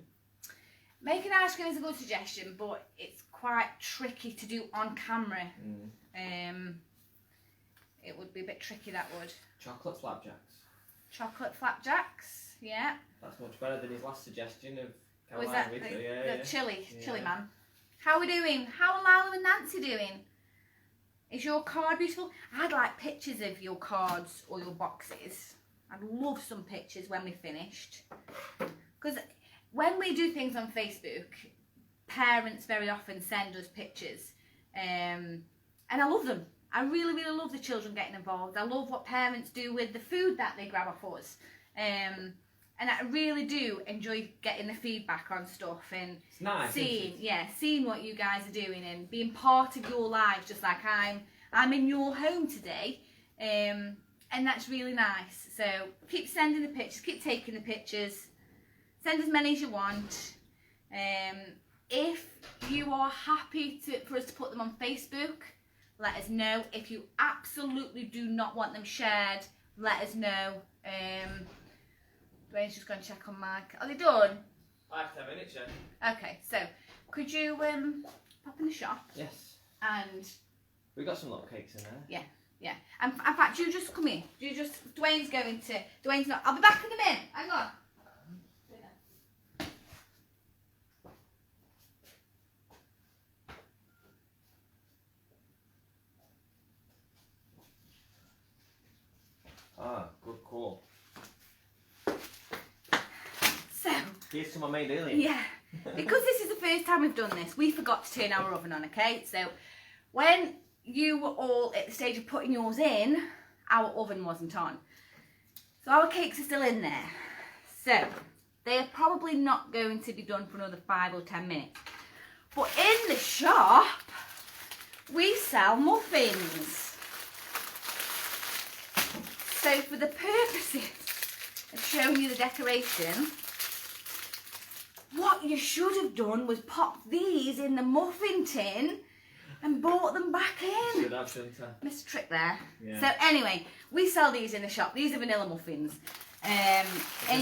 Making ice cream is a good suggestion, but it's quite tricky to do on camera. It would be a bit tricky, that would. Chocolate flapjacks. Chocolate flapjacks, yeah. That's much better than his last suggestion of Was Caroline that Ridley. the Yeah. chili Yeah. man? How are we doing? How are Lila and Nancy doing? Is your card beautiful? I'd like pictures of your cards or your boxes. I'd love some pictures when we finished. Because when we do things on Facebook, parents very often send us pictures. And I love them. I really, really love the children getting involved. I love what parents do with the food that they grab off us. And I really do enjoy getting the feedback on stuff and It's nice. seeing what you guys are doing and being part of your lives, just like I'm in your home today. And that's really nice. So keep sending the pictures, keep taking the pictures, send as many as you want. If you are happy for us to put them on Facebook, let us know. If you absolutely do not want them shared, let us know. Dwayne's just going to check on Mike. Are they done? 5-10 minutes, yeah. Okay, so could you pop in the shop Yes. and We got some little cakes in there. yeah. And in fact, you just come in. Dwayne's not. I'll be back in a minute. Hang on. Ah, good call. So. Here's some I made earlier. Yeah, because this is the first time we've done this, we forgot to turn our oven on, okay? So when you were all at the stage of putting yours in, our oven wasn't on. So our cakes are still in there. So they're probably not going to be done for another 5 or 10 minutes. But in the shop, we sell muffins. So for the purposes of showing you the decoration, what you should have done was pop these in the muffin tin and brought them back in. Should have, shouldn't I? Missed a trick there. Yeah. So anyway, we sell these in the shop. These are vanilla muffins. And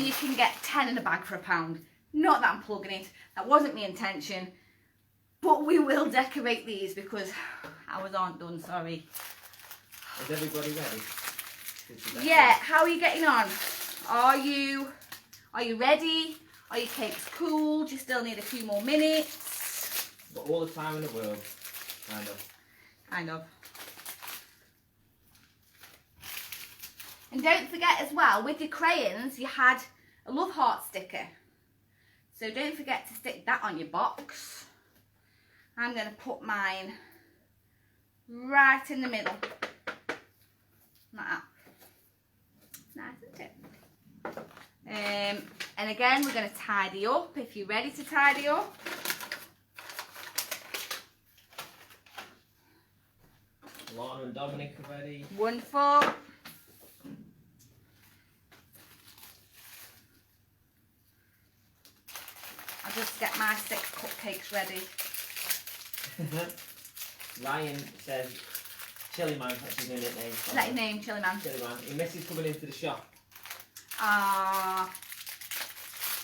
you can get 10 in a bag for £1. Not that I'm plugging it. That wasn't my intention. But we will decorate these because ours aren't done, sorry. Is everybody ready? Yeah, how are you getting on? Are you ready? Are your cakes cool? Do you still need a few more minutes? But all the time in the world, kind of. Kind of. And don't forget as well, with your crayons, you had a love heart sticker. So don't forget to stick that on your box. I'm going to put mine right in the middle. Like that. Nice, isn't it? And again, we're going to tidy up if you're ready to tidy up. Lana and Dominic are ready. Wonderful. I'll just get my 6 cupcakes ready. Ryan says, Chilli Man, that's his nickname. Is that his name, Chilli Man? Chilli Man. He misses coming into the shop.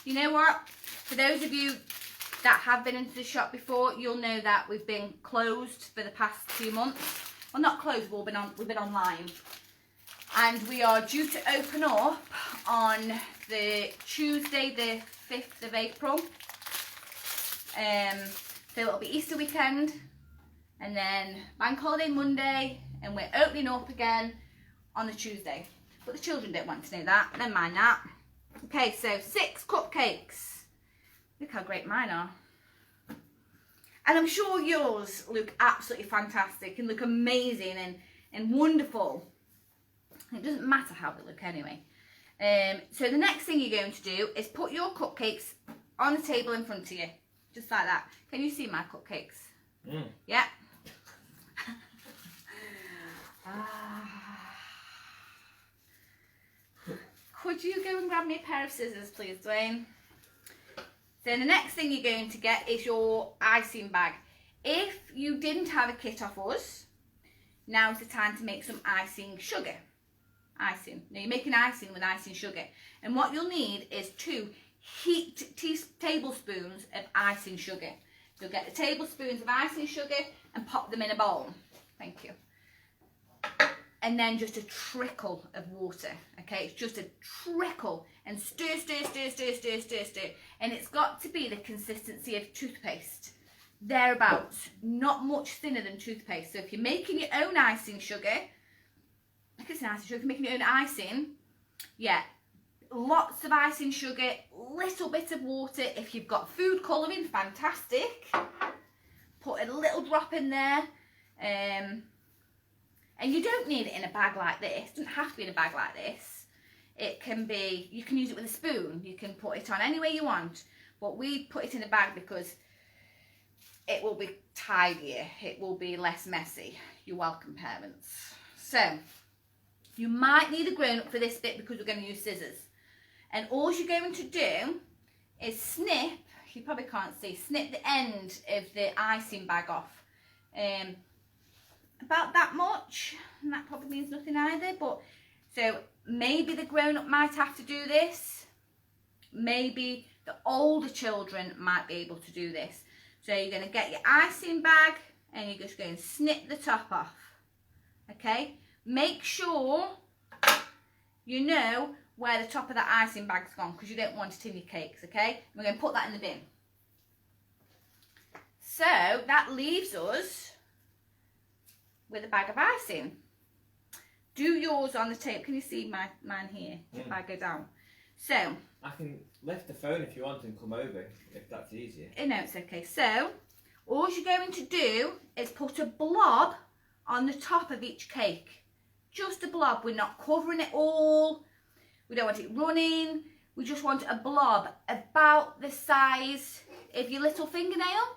You know what? For those of you that have been into the shop before, you'll know that we've been closed for the past 2 months. Well, not closed, we've been online. And we are due to open up on the Tuesday, the 5th of April. So it'll be Easter weekend, and then Bank Holiday Monday, and we're opening up again on the Tuesday. But the children don't want to know that, never mind that. Okay, so 6 cupcakes. Look how great mine are. And I'm sure yours look absolutely fantastic and look amazing and wonderful. It doesn't matter how they look anyway. So the next thing you're going to do is put your cupcakes on the table in front of you. Just like that. Can you see my cupcakes? Mm. Yeah. Could you go and grab me a pair of scissors, please, Dwayne? So the next thing you're going to get is your icing bag. If you didn't have a kit off us, now's the time to make some icing sugar. Icing. Now you're making icing with icing sugar. And what you'll need is 2 heaped tablespoons of icing sugar. You'll get the tablespoons of icing sugar and pop them in a bowl. Thank you. And then just a trickle of water. Okay, it's just a trickle. And stir, stir, stir, stir, stir, stir, stir. And it's got to be the consistency of toothpaste. Thereabouts. Not much thinner than toothpaste. So if you're making your own icing sugar, like it's an icing sugar, if you're making your own icing, yeah, lots of icing sugar, little bit of water. If you've got food colouring, fantastic. Put a little drop in there. And you don't need it in a bag like this. It doesn't have to be in a bag like this. It can be, you can use it with a spoon. You can put it on any way you want. But we put it in a bag because it will be tidier. It will be less messy. You're welcome, parents. So, you might need a grown-up for this bit because we're going to use scissors. And all you're going to do is snip, you probably can't see, snip the end of the icing bag off. About that much, and that probably means nothing either, but so maybe the grown-up might have to do this. Maybe the older children might be able to do this. So you're going to get your icing bag and you're just going to snip the top off. Okay? Make sure you know where the top of that icing bag's gone because you don't want it in your cakes, okay? We're going to put that in the bin. So that leaves us with a bag of icing. Do yours on the table. Can you see mine here? If I go down. So I can lift the phone if you want and come over if that's easier. No, it's okay. So all you're going to do is put a blob on the top of each cake. Just a blob. We're not covering it all. We don't want it running. We just want a blob about the size of your little fingernail.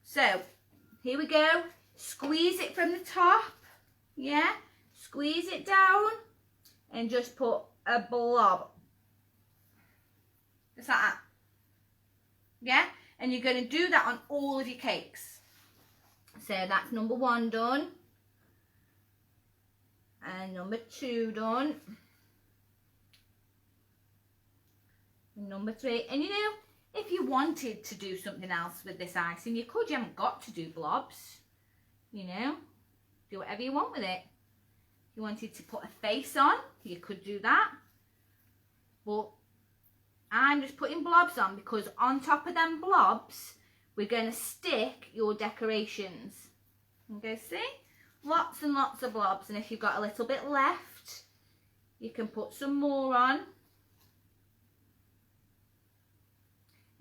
So here we go. Squeeze it from the top. Yeah. Squeeze it down and just put a blob. Just like that. Yeah. And you're going to do that on all of your cakes. So that's number 1 done. And number 2 done. And number 3. And you know, if you wanted to do something else with this icing, you could. You haven't got to do blobs. You know, do whatever you want with it. If you wanted to put a face on, you could do that. But I'm just putting blobs on because on top of them blobs, we're going to stick your decorations. Okay, see? Lots and lots of blobs. And if you've got a little bit left, you can put some more on.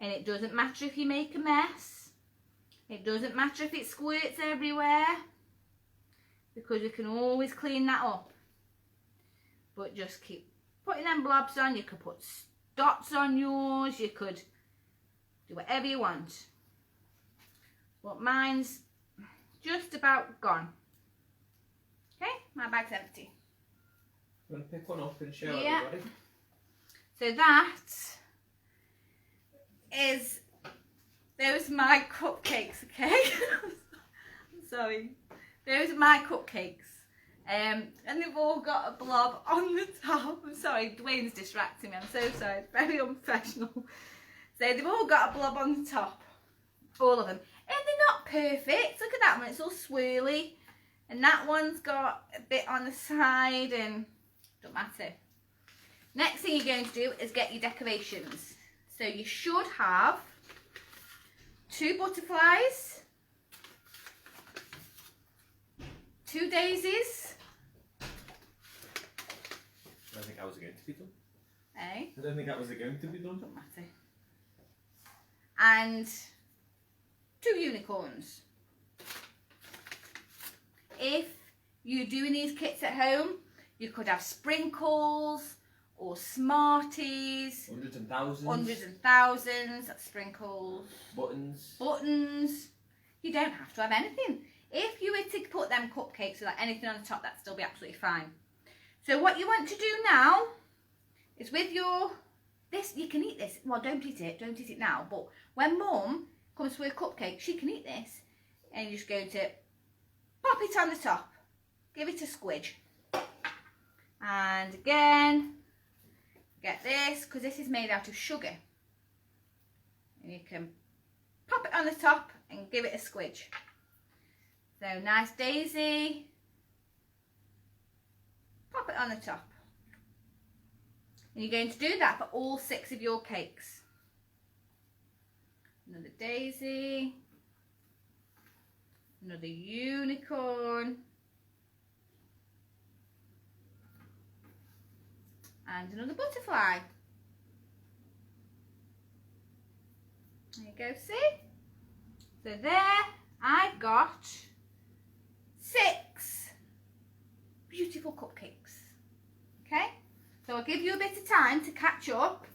And it doesn't matter if you make a mess. It doesn't matter if it squirts everywhere, because we can always clean that up. But just keep putting them blobs on. You could put dots on yours, you could do whatever you want. But mine's just about gone. Okay, my bag's empty. I'm going to pick one up and show Yeah. everybody. So that is, those are my cupcakes, okay? I'm sorry. Those are my cupcakes. And they've all got a blob on the top. I'm sorry, Dwayne's distracting me. I'm so sorry. It's very unprofessional. So they've all got a blob on the top. All of them. And they're not perfect. Look at that one. It's all swirly. And that one's got a bit on the side and don't matter. Next thing you're going to do is get your decorations. So you should have 2 butterflies, 2 daisies. I don't think that was going to be done. Eh? I don't think that was going to be done. Don't matter. And 2 unicorns. If you're doing these kits at home, you could have sprinkles or Smarties. Hundreds and thousands. Hundreds and thousands. That's sprinkles. Buttons. Buttons. You don't have to have anything. If you were to put them cupcakes without anything on the top, that'd still be absolutely fine. So what you want to do now is with your, this, you can eat this. Well, don't eat it now. But when Mum comes for a cupcake, she can eat this. And you're just going to pop it on the top. Give it a squidge. And again, get this, because this is made out of sugar. And you can pop it on the top and give it a squidge. So nice daisy. Pop it on the top. And you're going to do that for all 6 of your cakes. Another daisy. Another unicorn. And another butterfly. There you go, see? So there I've got 6 beautiful cupcakes. Okay? So I'll give you a bit of time to catch up,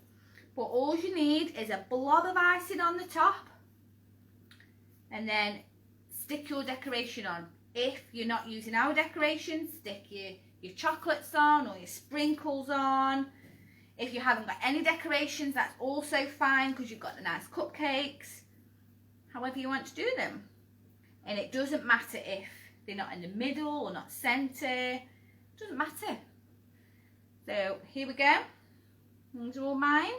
but all you need is a blob of icing on the top and then stick your decoration on. If you're not using our decoration, stick your chocolates on or your sprinkles on. If you haven't got any decorations, that's also fine because you've got the nice cupcakes. However you want to do them. And it doesn't matter if they're not in the middle or not centre. It doesn't matter. So here we go. These are all mine.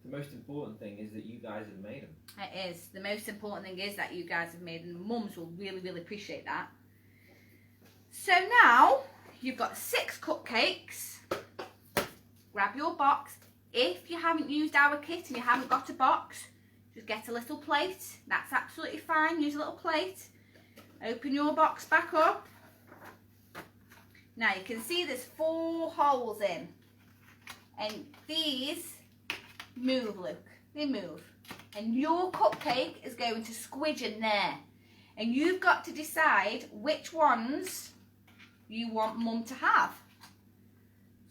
The most important thing is that you guys have made them. It is. The most important thing is that you guys have made them. And mums will really, really appreciate that. So now you've got 6 cupcakes. Grab your box. If you haven't used our kit and you haven't got a box, just get a little plate. That's absolutely fine. Use a little plate. Open your box back up. Now you can see there's 4 holes in. And these move, look. They move. And your cupcake is going to squidge in there. And you've got to decide which ones you want Mum to have.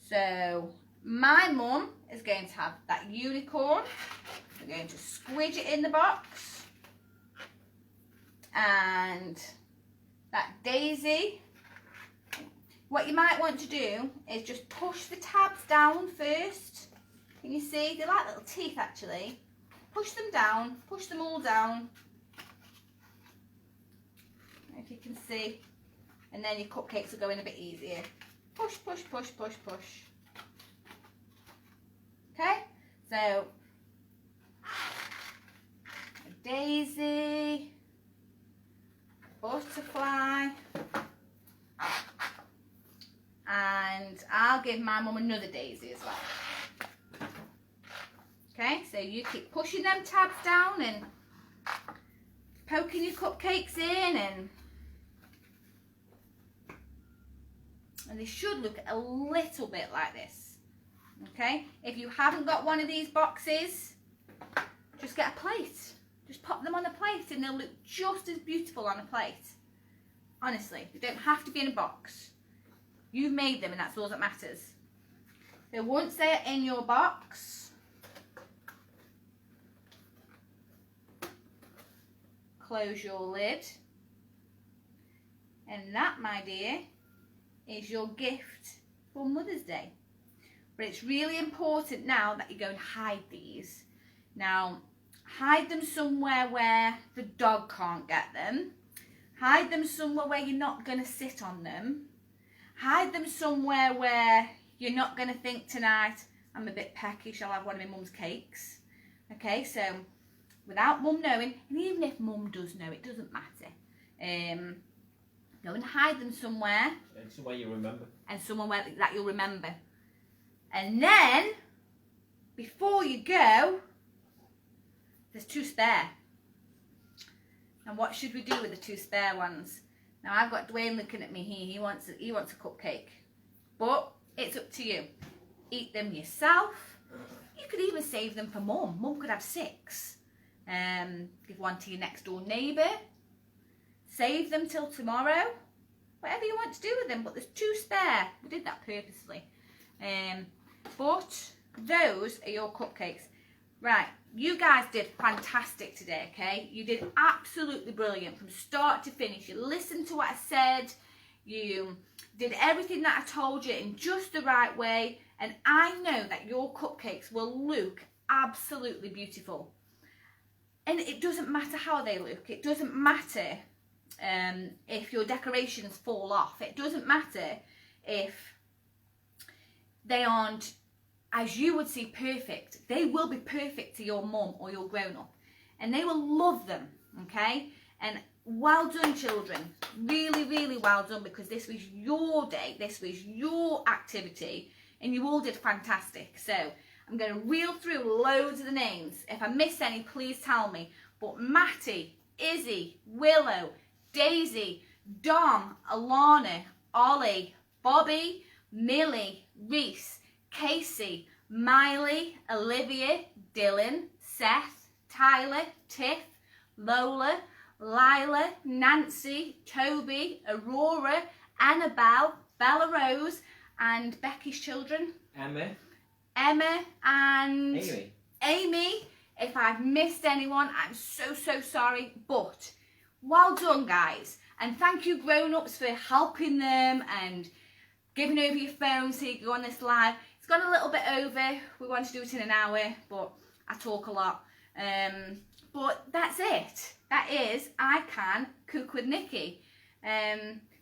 So my mum is going to have that unicorn. We're going to squidge it in the box. And that daisy. What you might want to do is just push the tabs down first. Can you see? They're like little teeth actually. Push them down. Push them all down. If you can see. And then your cupcakes will go in a bit easier. Push, push, push, push, push. Okay? So, a daisy, butterfly, and I'll give my mum another daisy as well. Okay, so you keep pushing them tabs down and poking your cupcakes in, and they should look a little bit like this. Okay, if you haven't got one of these boxes, just get a plate. Just pop them on a plate and they'll look just as beautiful on a plate. Honestly, they don't have to be in a box. You've made them and that's all that matters. So once they're in your box, close your lid. And that, my dear, is your gift for Mother's Day. But it's really important now that you go and hide these. Now, hide them somewhere where the dog can't get them. Hide them somewhere where you're not going to sit on them. Hide them somewhere where you're not going to think tonight, I'm a bit peckish, I'll have one of my mum's cakes. Okay, so without mum knowing, and even if mum does know, it doesn't matter. Go and hide them somewhere. And somewhere you remember. And somewhere that you'll remember. And then, before you go, there's 2 spare. And what should we do with the 2 spare ones? Now I've got Dwayne looking at me here. He wants a cupcake, but it's up to you. Eat them yourself. You could even save them for mum. Mum could have 6. Give one to your next door neighbour. Save them till tomorrow. Whatever you want to do with them. But there's 2 spare. We did that purposely. But those are your cupcakes. Right, you guys did fantastic today, okay? You did absolutely brilliant from start to finish. You listened to what I said. You did everything that I told you in just the right way. And I know that your cupcakes will look absolutely beautiful. And it doesn't matter how they look. It doesn't matter if your decorations fall off. It doesn't matter if they aren't, as you would see, perfect. They will be perfect to your mum or your grown-up. And they will love them, okay? And well done, children. Really, really well done, because this was your day. This was your activity. And you all did fantastic. So I'm going to reel through loads of the names. If I miss any, please tell me. But Matty, Izzy, Willow, Daisy, Dom, Alana, Ollie, Bobby, Millie, Reese, Casey, Miley, Olivia, Dylan, Seth, Tyler, Tiff, Lola, Lila, Nancy, Toby, Aurora, Annabelle, Bella Rose, and Becky's children. Emma and Amy. If I've missed anyone, I'm so sorry. But well done, guys. And thank you, grown-ups, for helping them and giving over your phone so you go on this live. It's gone a little bit over. We want to do it in an hour, but I talk a lot. But that's it. That is I Can Cook with Nikki.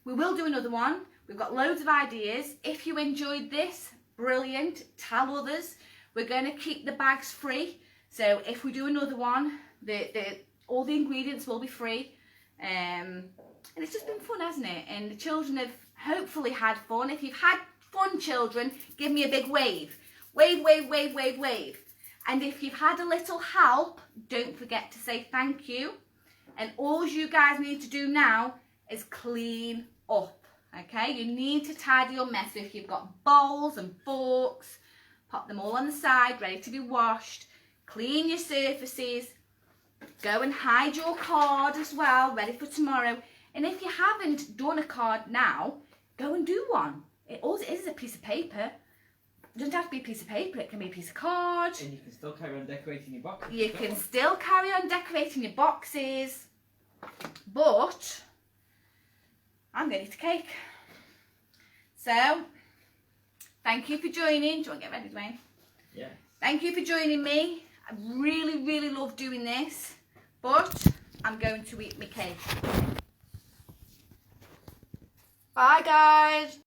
We will do another one. We've got loads of ideas. If you enjoyed this, brilliant. Tell others. We're going to keep the bags free. So if we do another one, all the ingredients will be free. And it's just been fun, hasn't it? And the children have hopefully had fun. If you've had fun, children, give me a big wave. Wave, wave, wave, wave, wave. And if you've had a little help, don't forget to say thank you. And all you guys need to do now is clean up. Okay, you need to tidy your mess. If you've got bowls and forks, pop them all on the side, ready to be washed. Clean your surfaces. Go and hide your card as well, ready for tomorrow. And if you haven't done a card now, go and do one. All it is a piece of paper. It doesn't have to be a piece of paper, it can be a piece of card. And you can still carry on decorating your boxes. You can still carry on decorating your boxes. But I'm going to eat a cake. So, thank you for joining. Do you want to get ready, Dwayne? Yeah. Thank you for joining me. I really, really love doing this. But I'm going to eat my cake. Bye, guys.